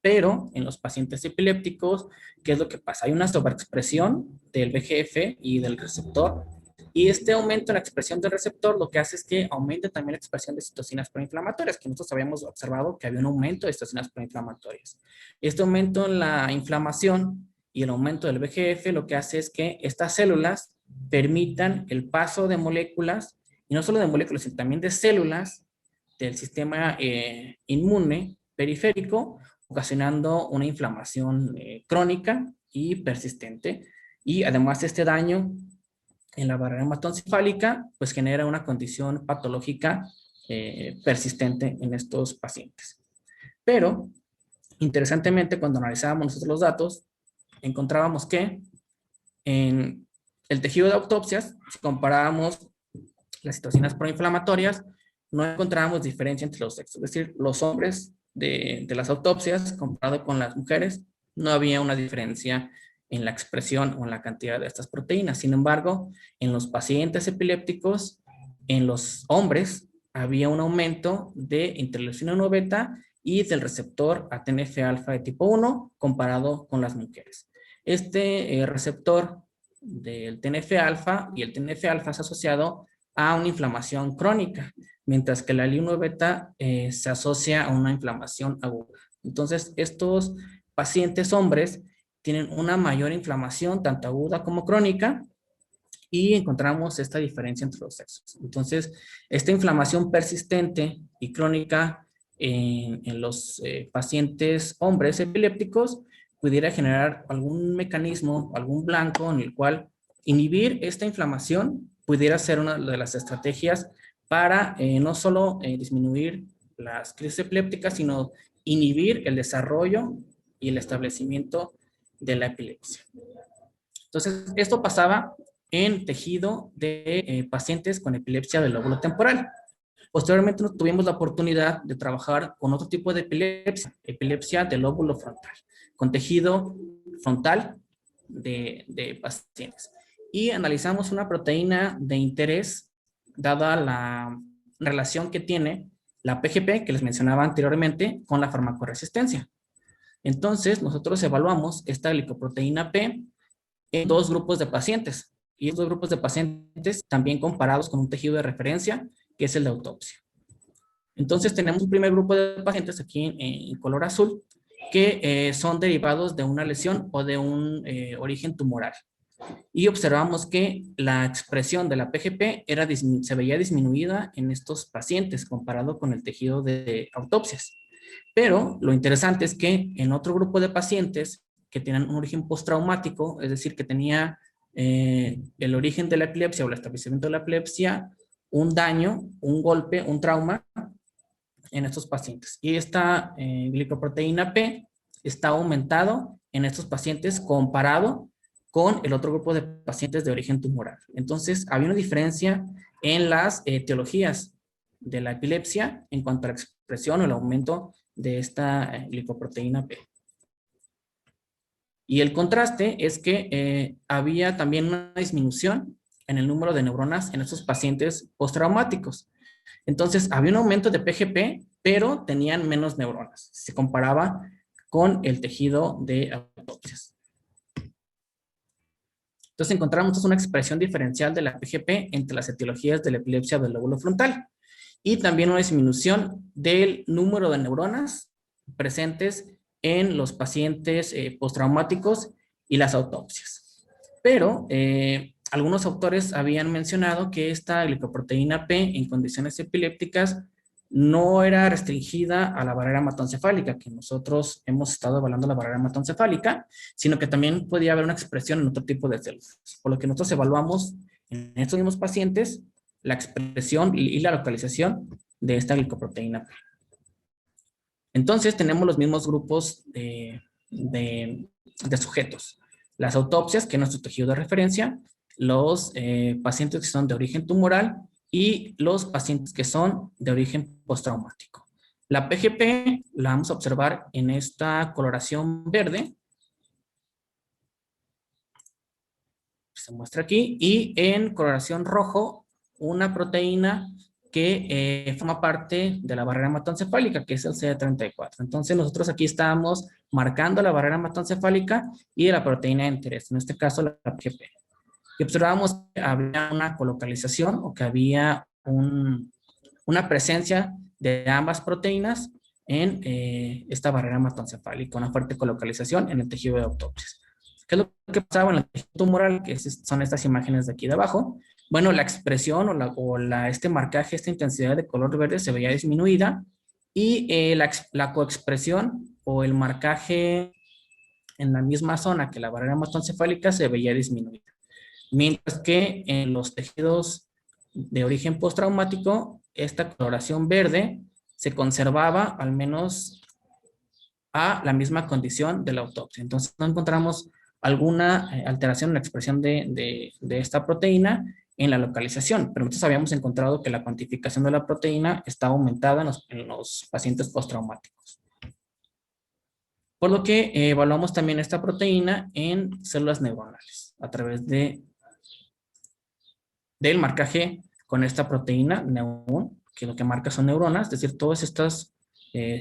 pero en los pacientes epilépticos, ¿qué es lo que pasa? Hay una sobreexpresión del VEGF y del receptor, y este aumento en la expresión del receptor lo que hace es que aumente también la expresión de citocinas proinflamatorias, que nosotros habíamos observado que había un aumento de citocinas proinflamatorias. Este aumento en la inflamación y el aumento del VEGF lo que hace es que estas células permitan el paso de moléculas, y no solo de moléculas, sino también de células del sistema inmune periférico, ocasionando una inflamación crónica y persistente. Y además este daño en la barrera hematoencefálica pues genera una condición patológica persistente en estos pacientes. Pero, interesantemente, cuando analizábamos nosotros los datos, encontrábamos que en el tejido de autopsias, si comparábamos las citocinas proinflamatorias, no encontrábamos diferencia entre los sexos. Es decir, los hombres de las autopsias, comparado con las mujeres, no había una diferencia en la expresión o en la cantidad de estas proteínas. Sin embargo, en los pacientes epilépticos, en los hombres, había un aumento de interleucina 1 beta y del receptor TNF-alfa de tipo 1 comparado con las mujeres. Este receptor del TNF-alfa y el TNF-alfa es asociado a una inflamación crónica, mientras que la IL-1 beta se asocia a una inflamación aguda. Entonces, estos pacientes hombres tienen una mayor inflamación, tanto aguda como crónica, y encontramos esta diferencia entre los sexos. Entonces, esta inflamación persistente y crónica en los pacientes hombres epilépticos pudiera generar algún mecanismo, algún blanco en el cual inhibir esta inflamación pudiera ser una de las estrategias para no solo disminuir las crisis epilépticas, sino inhibir el desarrollo y el establecimiento de la epilepsia. Entonces, esto pasaba en tejido de pacientes con epilepsia del lóbulo temporal. Posteriormente tuvimos la oportunidad de trabajar con otro tipo de epilepsia, epilepsia del lóbulo frontal, con tejido frontal de pacientes. Y analizamos una proteína de interés, dada la relación que tiene la PGP, que les mencionaba anteriormente, con la farmacoresistencia. Entonces, nosotros evaluamos esta glicoproteína P en 2 grupos de pacientes. Y estos grupos de pacientes también comparados con un tejido de referencia, que es el de autopsia. Entonces, tenemos un primer grupo de pacientes aquí en color azul, que son derivados de una lesión o de un origen tumoral. Y observamos que la expresión de la PGP se veía disminuida en estos pacientes comparado con el tejido de autopsias. Pero lo interesante es que en otro grupo de pacientes que tienen un origen postraumático, es decir, que tenía el origen de la epilepsia o el establecimiento de la epilepsia, un daño, un golpe, un trauma en estos pacientes. Y esta glicoproteína P está aumentado en estos pacientes comparado con el otro grupo de pacientes de origen tumoral. Entonces, había una diferencia en las etiologías de la epilepsia en cuanto a la expresión o el aumento de esta glicoproteína P. Y el contraste es que había también una disminución en el número de neuronas en estos pacientes postraumáticos. Entonces, había un aumento de PGP, pero tenían menos neuronas. Se comparaba con el tejido de autopsias. Entonces, encontramos una expresión diferencial de la PGP entre las etiologías de la epilepsia del lóbulo frontal y también una disminución del número de neuronas presentes en los pacientes postraumáticos y las autopsias. Pero algunos autores habían mencionado que esta glicoproteína P en condiciones epilépticas no era restringida a la barrera hematoencefálica, que nosotros hemos estado evaluando la barrera hematoencefálica, sino que también podía haber una expresión en otro tipo de células. Por lo que nosotros evaluamos en estos mismos pacientes la expresión y la localización de esta glicoproteína P. Entonces tenemos los mismos grupos de sujetos. Las autopsias, que es nuestro tejido de referencia, los pacientes que son de origen tumoral y los pacientes que son de origen postraumático. La PGP la vamos a observar en esta coloración verde. Se muestra aquí. Y en coloración rojo, una proteína que forma parte de la barrera hematoencefálica, que es el CD34. Entonces, nosotros aquí estábamos marcando la barrera hematoencefálica y la proteína de interés, en este caso la PGP. Y observábamos que había una colocalización o que había una presencia de ambas proteínas en esta barrera hematoencefálica, una fuerte colocalización en el tejido de autopsias. ¿Qué es lo que pasaba en el tejido tumoral? Que son estas imágenes de aquí de abajo. Bueno, la expresión este marcaje, esta intensidad de color verde se veía disminuida y la coexpresión o el marcaje en la misma zona que la barrera hematoencefálica se veía disminuida. Mientras que en los tejidos de origen postraumático, esta coloración verde se conservaba al menos a la misma condición de la autopsia. Entonces no encontramos alguna alteración en la expresión de esta proteína en la localización, pero nosotros habíamos encontrado que la cuantificación de la proteína está aumentada en los pacientes postraumáticos. Por lo que evaluamos también esta proteína en células neuronales a través del marcaje con esta proteína NEUN, que lo que marca son neuronas, es decir, todos estos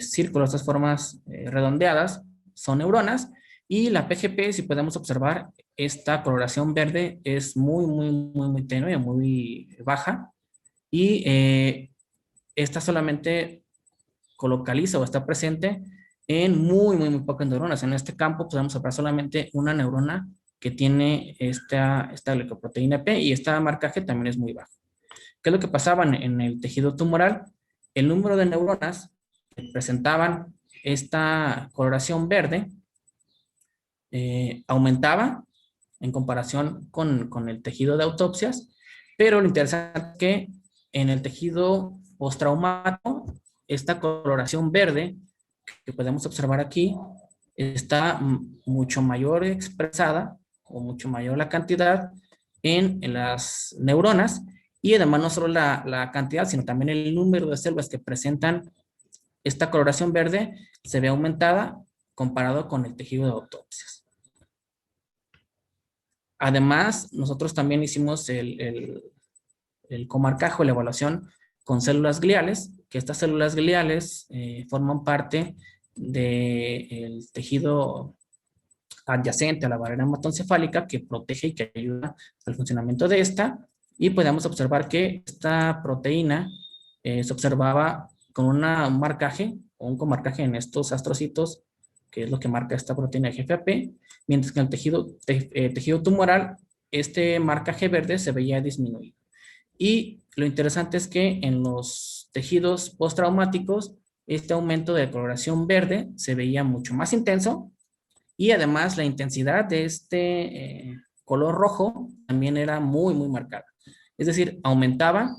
círculos, estas formas redondeadas son neuronas, y la PGP, si podemos observar, esta coloración verde es muy tenue, muy baja, y esta solamente colocaliza o está presente en muy pocas neuronas. En este campo podemos observar solamente una neurona que tiene esta glicoproteína P, y este marcaje también es muy bajo. ¿Qué es lo que pasaba en el tejido tumoral? El número de neuronas que presentaban esta coloración verde aumentaba en comparación con el tejido de autopsias, pero lo interesante es que en el tejido postraumático, esta coloración verde que podemos observar aquí está mucho mayor expresada o mucho mayor la cantidad en las neuronas, y además no solo la cantidad, sino también el número de células que presentan esta coloración verde se ve aumentada comparado con el tejido de autopsias. Además, nosotros también hicimos el comarcaje o la evaluación con células gliales, que estas células gliales forman parte del tejido adyacente a la barrera hematoencefálica que protege y que ayuda al funcionamiento de esta, y podemos observar que esta proteína se observaba con un marcaje o un comarcaje en estos astrocitos, que es lo que marca esta proteína GFAP, mientras que en el tejido tumoral este marcaje verde se veía disminuido. Y lo interesante es que en los tejidos postraumáticos este aumento de coloración verde se veía mucho más intenso, y además la intensidad de este color rojo también era muy, muy marcada. Es decir, aumentaba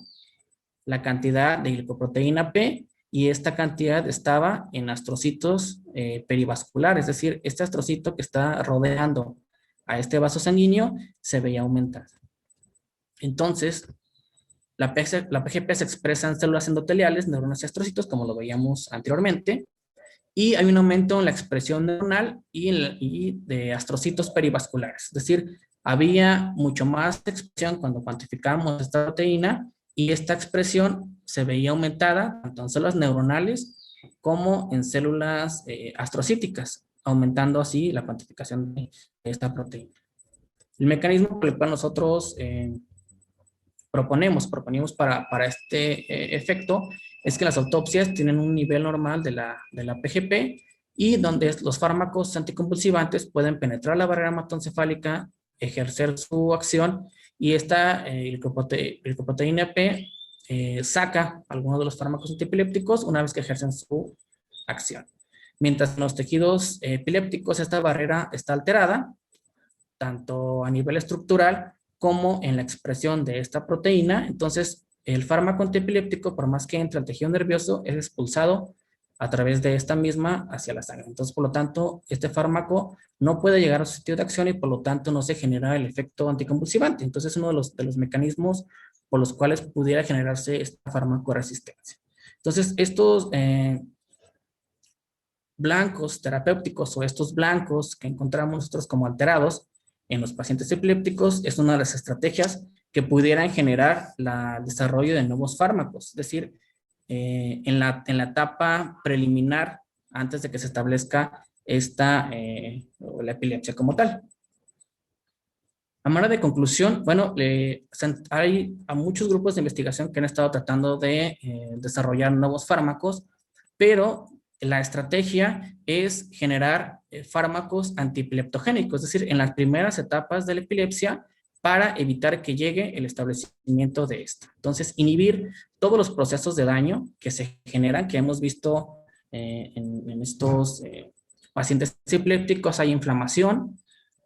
la cantidad de glicoproteína P, y esta cantidad estaba en astrocitos perivasculares, es decir, este astrocito que está rodeando a este vaso sanguíneo se veía aumentar. Entonces, la PGP se expresa en células endoteliales, neuronas y astrocitos, como lo veíamos anteriormente, y hay un aumento en la expresión neuronal y de astrocitos perivasculares. Es decir, había mucho más expresión cuando cuantificamos esta proteína, y esta expresión se veía aumentada tanto en células neuronales como en células astrocíticas, aumentando así la cuantificación de esta proteína. El mecanismo por el cual nosotros proponemos para este efecto es que las autopsias tienen un nivel normal de la PGP, y donde los fármacos anticonvulsivantes pueden penetrar la barrera hematoencefálica, ejercer su acción, y esta glicoproteína P saca algunos de los fármacos antiepilépticos una vez que ejercen su acción. Mientras en los tejidos epilépticos esta barrera está alterada, tanto a nivel estructural como en la expresión de esta proteína. Entonces, el fármaco antiepiléptico, por más que entre al tejido nervioso, es expulsado a través de esta misma hacia la sangre. Entonces, por lo tanto, este fármaco no puede llegar a su sitio de acción, y por lo tanto no se genera el efecto anticonvulsivante. Entonces, es uno de los mecanismos por los cuales pudiera generarse esta farmacoresistencia. Entonces, estos blancos terapéuticos, o estos blancos que encontramos nosotros como alterados en los pacientes epilépticos, es una de las estrategias que pudieran generar el desarrollo de nuevos fármacos. Es decir, en la etapa preliminar, antes de que se establezca la epilepsia como tal. A manera de conclusión, bueno, hay a muchos grupos de investigación que han estado tratando de desarrollar nuevos fármacos, pero la estrategia es generar fármacos antiepileptogénicos, es decir, en las primeras etapas de la epilepsia, para evitar que llegue el establecimiento de esta. Entonces, inhibir todos los procesos de daño que se generan, que hemos visto en estos pacientes epilépticos. Hay inflamación,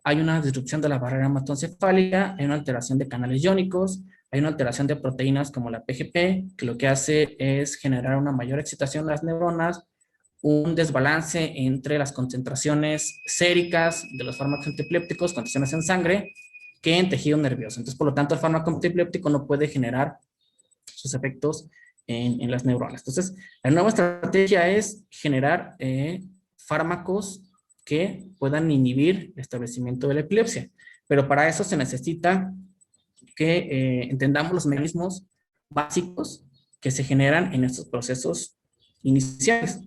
hay una disrupción de la barrera hematoencefálica, hay una alteración de canales iónicos, hay una alteración de proteínas como la PGP, que lo que hace es generar una mayor excitación de las neuronas, un desbalance entre las concentraciones séricas de los fármacos antiepilépticos, concentraciones en sangre, que en tejido nervioso. Entonces, por lo tanto, el fármaco antiepiléptico no puede generar sus efectos en las neuronas. Entonces, la nueva estrategia es generar fármacos que puedan inhibir el establecimiento de la epilepsia. Pero para eso se necesita que entendamos los mecanismos básicos que se generan en estos procesos iniciales,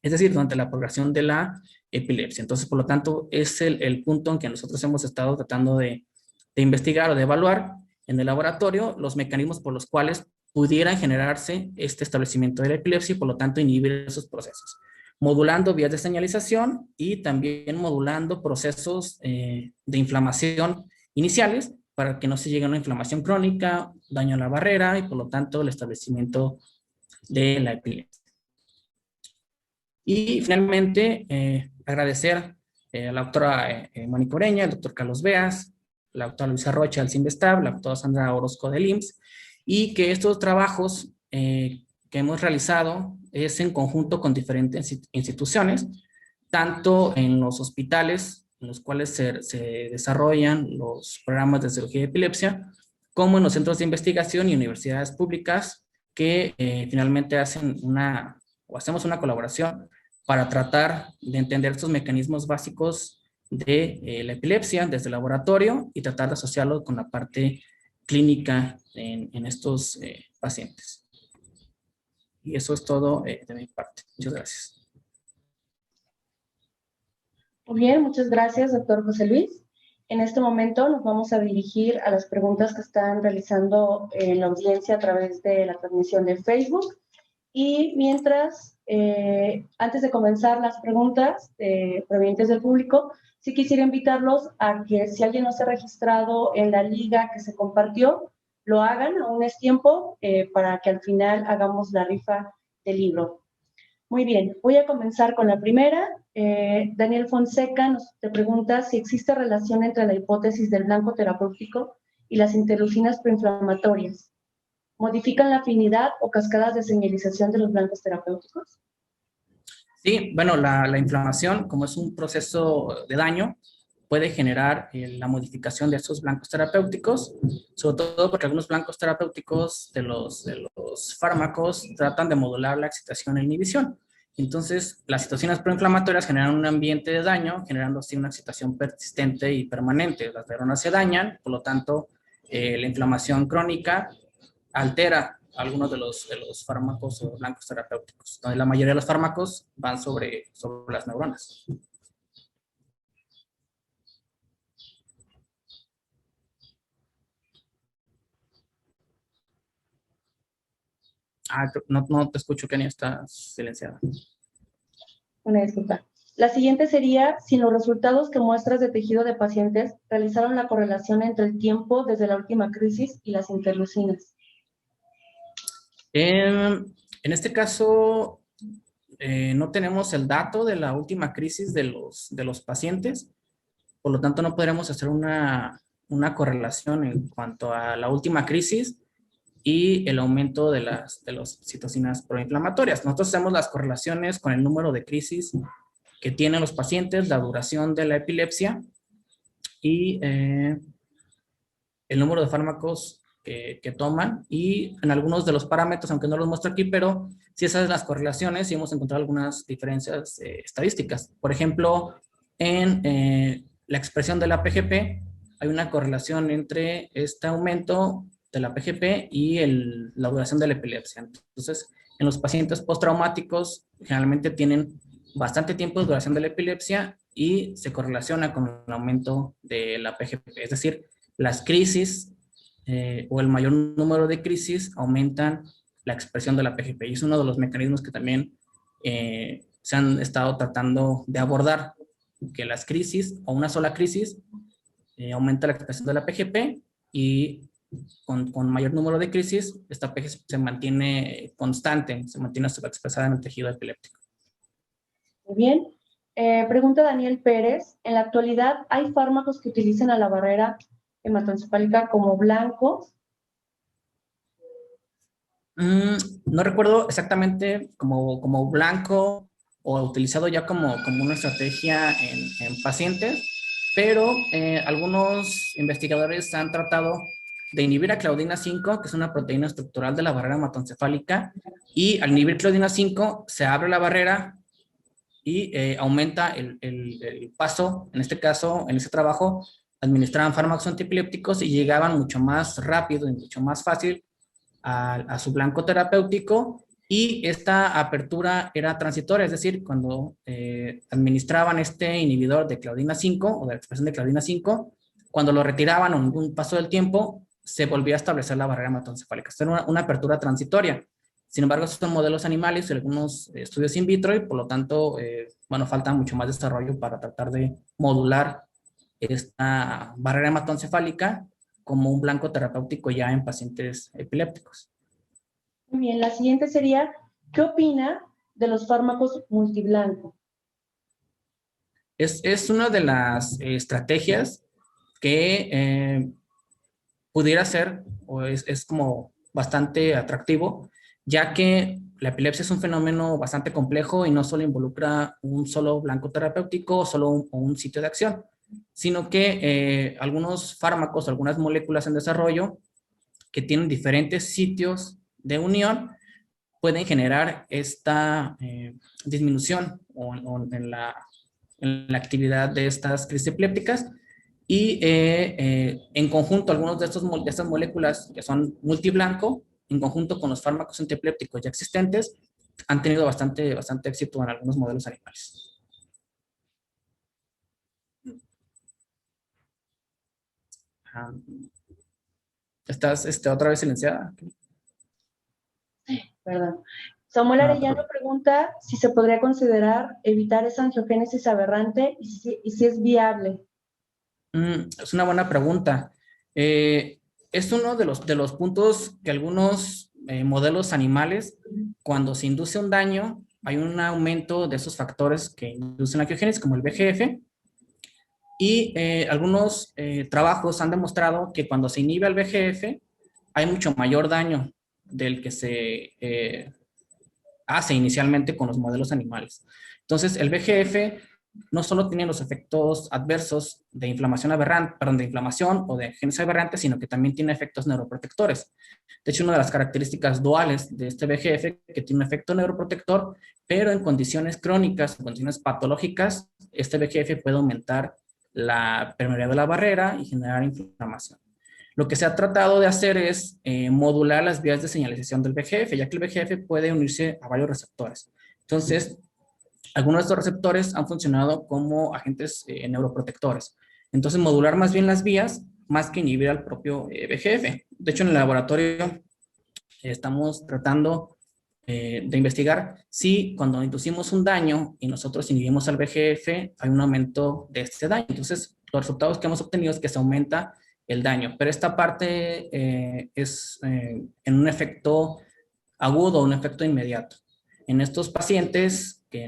es decir, durante la progresión de la epilepsia. Entonces, por lo tanto, es el punto en que nosotros hemos estado tratando de investigar o de evaluar en el laboratorio los mecanismos por los cuales pudieran generarse este establecimiento de la epilepsia, y por lo tanto inhibir esos procesos, modulando vías de señalización y también modulando procesos de inflamación iniciales, para que no se llegue a una inflamación crónica, daño a la barrera y por lo tanto el establecimiento de la epilepsia. Y finalmente, agradecer a la doctora Mónica Ureña, al doctor Carlos Beas, la doctora Luisa Rocha del CIMBESTAB, la doctora Sandra Orozco del IMSS, y que estos trabajos que hemos realizado es en conjunto con diferentes instituciones, tanto en los hospitales en los cuales se desarrollan los programas de cirugía de epilepsia, como en los centros de investigación y universidades públicas que finalmente hacemos una colaboración para tratar de entender estos mecanismos básicos de la epilepsia desde el laboratorio y tratar de asociarlo con la parte clínica en estos pacientes. Y eso es todo de mi parte. Muchas gracias. Muy bien, muchas gracias, doctor José Luis. En este momento nos vamos a dirigir a las preguntas que están realizando en la audiencia a través de la transmisión de Facebook. Y mientras, antes de comenzar las preguntas provenientes del público, sí quisiera invitarlos a que si alguien no se ha registrado en la liga que se compartió, lo hagan, aún es tiempo, para que al final hagamos la rifa del libro. Muy bien, voy a comenzar con la primera. Daniel Fonseca te pregunta si existe relación entre la hipótesis del blanco terapéutico y las interleucinas proinflamatorias. ¿Modifican la afinidad o cascadas de señalización de los blancos terapéuticos? Sí, bueno, la inflamación, como es un proceso de daño, puede generar la modificación de estos blancos terapéuticos, sobre todo porque algunos blancos terapéuticos de los fármacos tratan de modular la excitación e inhibición. Entonces, las citocinas proinflamatorias generan un ambiente de daño, generando así una excitación persistente y permanente. Las neuronas se dañan, por lo tanto, la inflamación crónica altera algunos de los fármacos o blancos terapéuticos. Donde la mayoría de los fármacos van sobre las neuronas. No te escucho, Kenia, está silenciada. Una disculpa. La siguiente sería si los resultados que muestras de tejido de pacientes realizaron la correlación entre el tiempo desde la última crisis y las interleucinas. En este caso, no tenemos el dato de la última crisis de los pacientes, por lo tanto no podremos hacer una correlación en cuanto a la última crisis y el aumento de las citocinas proinflamatorias. Nosotros hacemos las correlaciones con el número de crisis que tienen los pacientes, la duración de la epilepsia y el número de fármacos que toman, y en algunos de los parámetros, aunque no los muestro aquí, pero sí esas son las correlaciones y hemos encontrado algunas diferencias estadísticas. Por ejemplo, en la expresión de la PGP hay una correlación entre este aumento de la PGP y la duración de la epilepsia. Entonces, en los pacientes postraumáticos generalmente tienen bastante tiempo de duración de la epilepsia y se correlaciona con el aumento de la PGP. Es decir, las crisis o el mayor número de crisis aumentan la expresión de la PGP. Y es uno de los mecanismos que también se han estado tratando de abordar, que las crisis o una sola crisis aumenta la expresión de la PGP y con mayor número de crisis, esta PGP se mantiene constante, se mantiene expresada en el tejido epiléptico. Muy bien. Pregunta Daniel Pérez. En la actualidad, ¿hay fármacos que utilicen a la barrera hematoencefálica como blancos? No recuerdo exactamente como blanco o utilizado ya como una estrategia en pacientes, pero algunos investigadores han tratado de inhibir a claudina 5, que es una proteína estructural de la barrera hematoencefálica, y al inhibir claudina 5 se abre la barrera y aumenta el paso. En este caso, en ese trabajo, administraban fármacos antiepilépticos y llegaban mucho más rápido y mucho más fácil a su blanco terapéutico, y esta apertura era transitoria, es decir, cuando administraban este inhibidor de claudina 5 o de la expresión de claudina 5, cuando lo retiraban a un paso del tiempo, se volvía a establecer la barrera hematoencefálica. Esto era una apertura transitoria. Sin embargo, estos son modelos animales y algunos estudios in vitro, y por lo tanto, bueno, falta mucho más desarrollo para tratar de modular esta barrera hematoencefálica como un blanco terapéutico ya en pacientes epilépticos. Muy bien, la siguiente sería, ¿qué opina de los fármacos multiblanco? Es una de las estrategias que pudiera ser, o es como bastante atractivo, ya que la epilepsia es un fenómeno bastante complejo y no solo involucra un solo blanco terapéutico o solo un sitio de acción, sino que algunos fármacos, algunas moléculas en desarrollo que tienen diferentes sitios de unión pueden generar esta disminución en la actividad de estas crisis epilépticas y en conjunto algunos de estas moléculas que son multiblanco, en conjunto con los fármacos antiepilépticos ya existentes, han tenido bastante éxito en algunos modelos animales. ¿Estás otra vez silenciada? Perdón. Samuel Arellano pregunta si se podría considerar evitar esa angiogénesis aberrante y si es viable. Es una buena pregunta. Es uno de los puntos que algunos modelos animales, cuando se induce un daño, hay un aumento de esos factores que inducen la angiogénesis, como el VEGF, y algunos trabajos han demostrado que cuando se inhibe el VEGF, hay mucho mayor daño del que se hace inicialmente con los modelos animales. Entonces, el VEGF no solo tiene los efectos adversos de inflamación aberrante, perdón, de inflamación o de génesis aberrante, sino que también tiene efectos neuroprotectores. De hecho, una de las características duales de este VEGF que tiene un efecto neuroprotector, pero en condiciones crónicas, en condiciones patológicas, este VEGF puede aumentar la permeabilidad de la barrera y generar inflamación. Lo que se ha tratado de hacer es modular las vías de señalización del VEGF, ya que el VEGF puede unirse a varios receptores. Entonces, algunos de estos receptores han funcionado como agentes neuroprotectores. Entonces, modular más bien las vías, más que inhibir al propio VEGF. De hecho, en el laboratorio estamos tratando de investigar si cuando inducimos un daño y nosotros inhibimos al VEGF, hay un aumento de este daño. Entonces, los resultados que hemos obtenido es que se aumenta el daño, pero esta parte es en un efecto agudo, un efecto inmediato. En estos pacientes que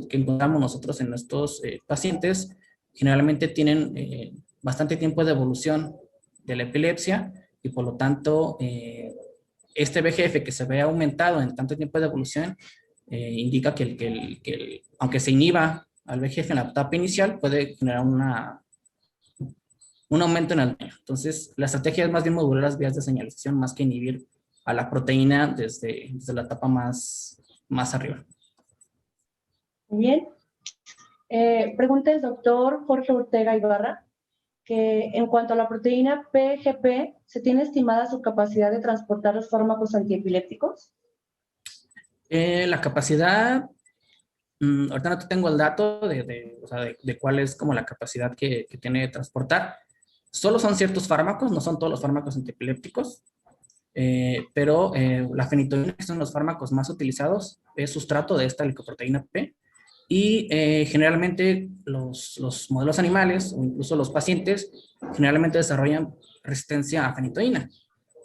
encontramos nosotros en estos pacientes, generalmente tienen bastante tiempo de evolución de la epilepsia y por lo tanto este VEGF que se ve aumentado en tanto tiempo de evolución indica que aunque se inhiba al VEGF en la etapa inicial, puede generar un aumento en el daño. Entonces, la estrategia es más bien modular las vías de señalización más que inhibir a la proteína desde la etapa más arriba. Muy bien. Pregunta el doctor Jorge Ortega Ibarra, que en cuanto a la proteína PGP, ¿se tiene estimada su capacidad de transportar los fármacos antiepilépticos? La capacidad, ahorita no tengo el dato de cuál es como la capacidad que tiene de transportar. Solo son ciertos fármacos, no son todos los fármacos antiepilépticos, pero la fenitoína, que son los fármacos más utilizados, es sustrato de esta glicoproteína P, y generalmente los modelos animales o incluso los pacientes generalmente desarrollan resistencia a fenitoína.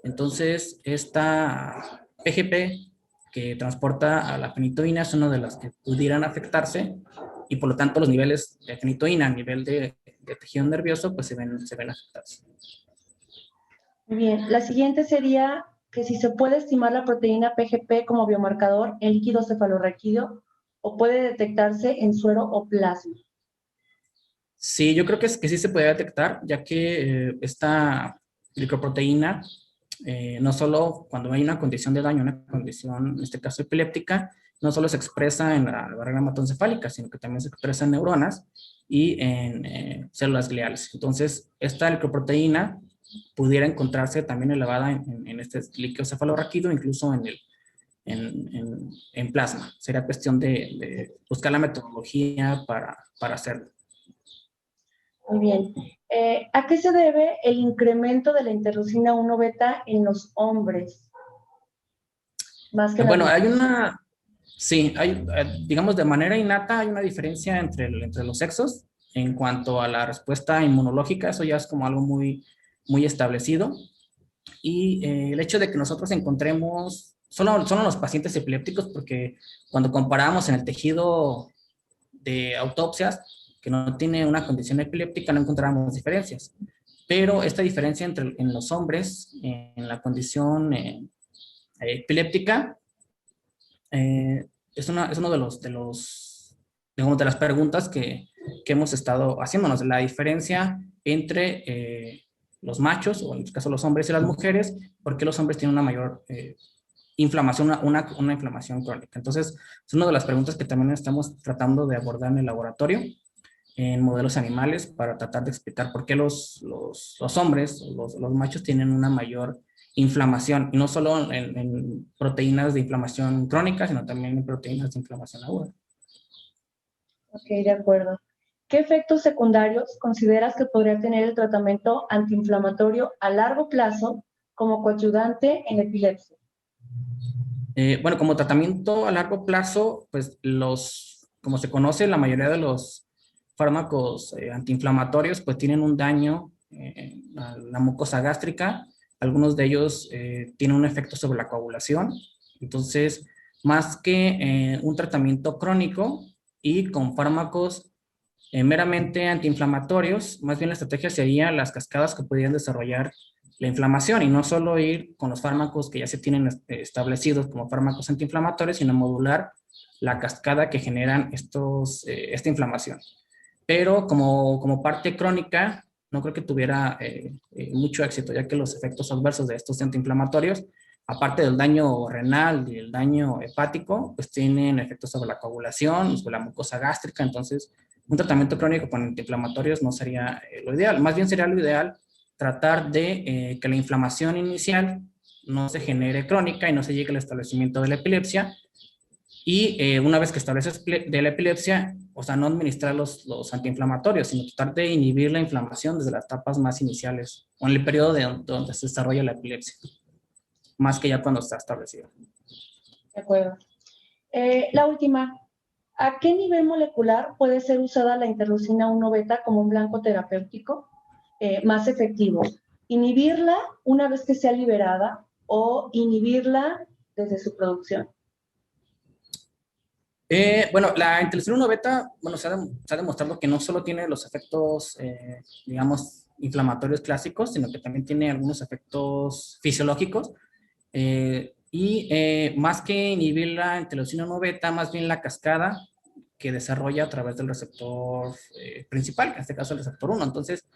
Entonces, esta PGP que transporta a la fenitoína es una de las que pudieran afectarse y por lo tanto los niveles de fenitoína a nivel de tejido nervioso pues se ven afectados. Muy bien. La siguiente sería que si se puede estimar la proteína PGP como biomarcador en líquido cefalorraquídeo o puede detectarse en suero o plasma. Sí, yo creo que sí se puede detectar, ya que esta glicoproteína, no solo cuando hay una condición de daño, una condición, en este caso epiléptica, no solo se expresa en la barrera hematoencefálica, sino que también se expresa en neuronas y en células gliales. Entonces, esta glicoproteína pudiera encontrarse también elevada en este líquido cefalorraquídeo, incluso en plasma. Sería cuestión de buscar la metodología para hacerlo. Muy bien. ¿A qué se debe el incremento de la interleucina 1 beta en los hombres? Más que bueno, digamos de manera innata hay una diferencia entre los sexos en cuanto a la respuesta inmunológica, eso ya es como algo muy establecido. Y el hecho de que nosotros encontremos, solo los pacientes epilépticos, porque cuando comparamos en el tejido de autopsias, que no tiene una condición epiléptica, no encontramos diferencias. Pero esta diferencia en los hombres, en la condición epiléptica, es uno digamos, de las preguntas que hemos estado haciéndonos, la diferencia entre los machos, o en este caso los hombres y las mujeres, porque los hombres tienen una mayor inflamación, una inflamación crónica. Entonces, es una de las preguntas que también estamos tratando de abordar en el laboratorio, en modelos animales, para tratar de explicar por qué los hombres, los machos, tienen una mayor inflamación, y no solo en proteínas de inflamación crónica, sino también en proteínas de inflamación aguda. Ok, de acuerdo. ¿Qué efectos secundarios consideras que podría tener el tratamiento antiinflamatorio a largo plazo como coadyuvante en epilepsia? Bueno, como tratamiento a largo plazo, pues como se conoce, la mayoría de los fármacos antiinflamatorios pues tienen un daño a la mucosa gástrica. Algunos de ellos tienen un efecto sobre la coagulación. Entonces, más que un tratamiento crónico y con fármacos meramente antiinflamatorios, más bien la estrategia sería las cascadas que podrían desarrollar la inflamación, y no solo ir con los fármacos que ya se tienen establecidos como fármacos antiinflamatorios, sino modular la cascada que generan esta inflamación. Pero como parte crónica, no creo que tuviera mucho éxito, ya que los efectos adversos de estos antiinflamatorios, aparte del daño renal y el daño hepático, pues tienen efectos sobre la coagulación, sobre la mucosa gástrica. Entonces, un tratamiento crónico con antiinflamatorios no sería lo ideal. Más bien sería lo ideal tratar de que la inflamación inicial no se genere crónica y no se llegue al establecimiento de la epilepsia. Y una vez que estableces de la epilepsia, o sea, no administrar los antiinflamatorios, sino tratar de inhibir la inflamación desde las etapas más iniciales, o en el periodo donde se desarrolla la epilepsia, más que ya cuando está establecida. De acuerdo. La última, ¿a qué nivel molecular puede ser usada la interleucina 1 beta como un blanco terapéutico más efectivo? ¿Inhibirla una vez que sea liberada o inhibirla desde su producción? Bueno, la interleucina 1 beta, bueno, se ha demostrado que no solo tiene los efectos, digamos, inflamatorios clásicos, sino que también tiene algunos efectos fisiológicos. Más que inhibir la interleucina 1 beta, más bien la cascada que desarrolla a través del receptor principal, que en este caso el receptor 1. Entonces,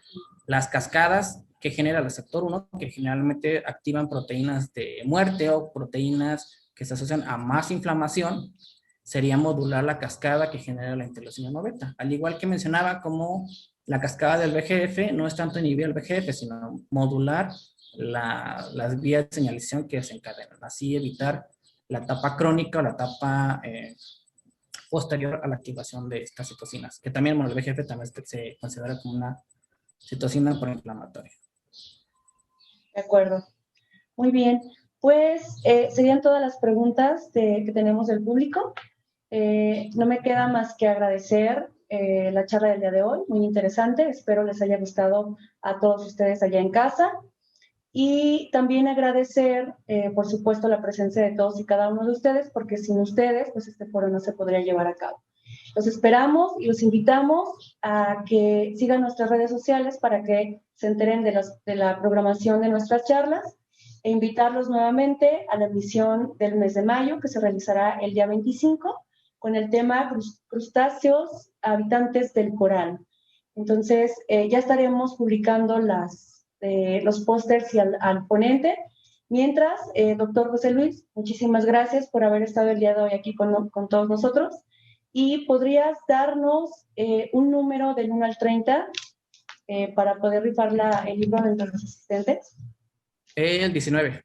las cascadas que genera el receptor 1, que generalmente activan proteínas de muerte o proteínas que se asocian a más inflamación, sería modular la cascada que genera la interleucina 1 beta. Al igual que mencionaba, como la cascada del VEGF no es tanto inhibir el VEGF, sino modular las vías de señalización que desencadenan. Así evitar la etapa crónica o la etapa posterior a la activación de estas citocinas, que también, bueno, el VEGF también se considera como una citocina proinflamatoria. De acuerdo. Muy bien. Pues serían todas las preguntas que tenemos del público. No me queda más que agradecer la charla del día de hoy, muy interesante. Espero les haya gustado a todos ustedes allá en casa. Y también agradecer, por supuesto, la presencia de todos y cada uno de ustedes, porque sin ustedes, pues este foro no se podría llevar a cabo. Los esperamos y los invitamos a que sigan nuestras redes sociales para que se enteren de la programación de nuestras charlas, e invitarlos nuevamente a la emisión del mes de mayo, que se realizará el día 25, con el tema crustáceos habitantes del coral. Entonces, ya estaremos publicando los pósters y al ponente. Mientras, doctor José Luis, muchísimas gracias por haber estado el día de hoy aquí con todos nosotros. ¿Y podrías darnos un número del 1 al 30 para poder rifar el libro entre los asistentes? El 19.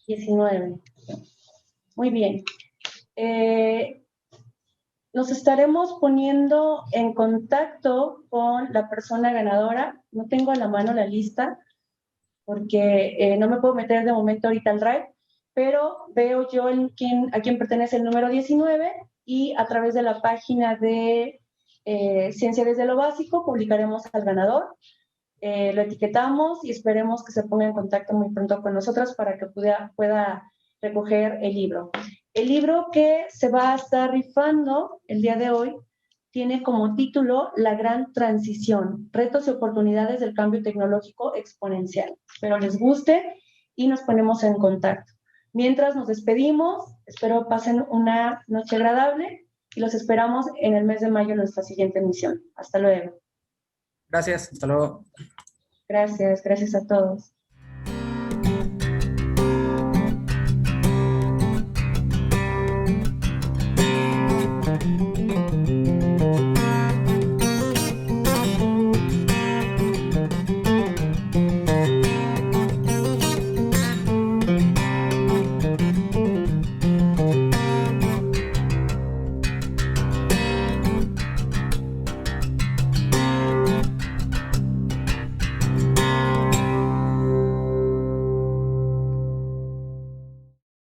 19. Muy bien. Nos estaremos poniendo en contacto con la persona ganadora. No tengo a la mano la lista porque no me puedo meter de momento ahorita al Drive, pero veo yo a quién pertenece el número 19, y a través de la página de Ciencia desde lo Básico publicaremos al ganador. Lo etiquetamos y esperemos que se ponga en contacto muy pronto con nosotros para que pueda recoger el libro. El libro que se va a estar rifando el día de hoy tiene como título La Gran Transición, retos y oportunidades del cambio tecnológico exponencial. Espero les guste y nos ponemos en contacto. Mientras nos despedimos, espero pasen una noche agradable y los esperamos en el mes de mayo en nuestra siguiente emisión. Hasta luego. Gracias, hasta luego. Gracias a todos.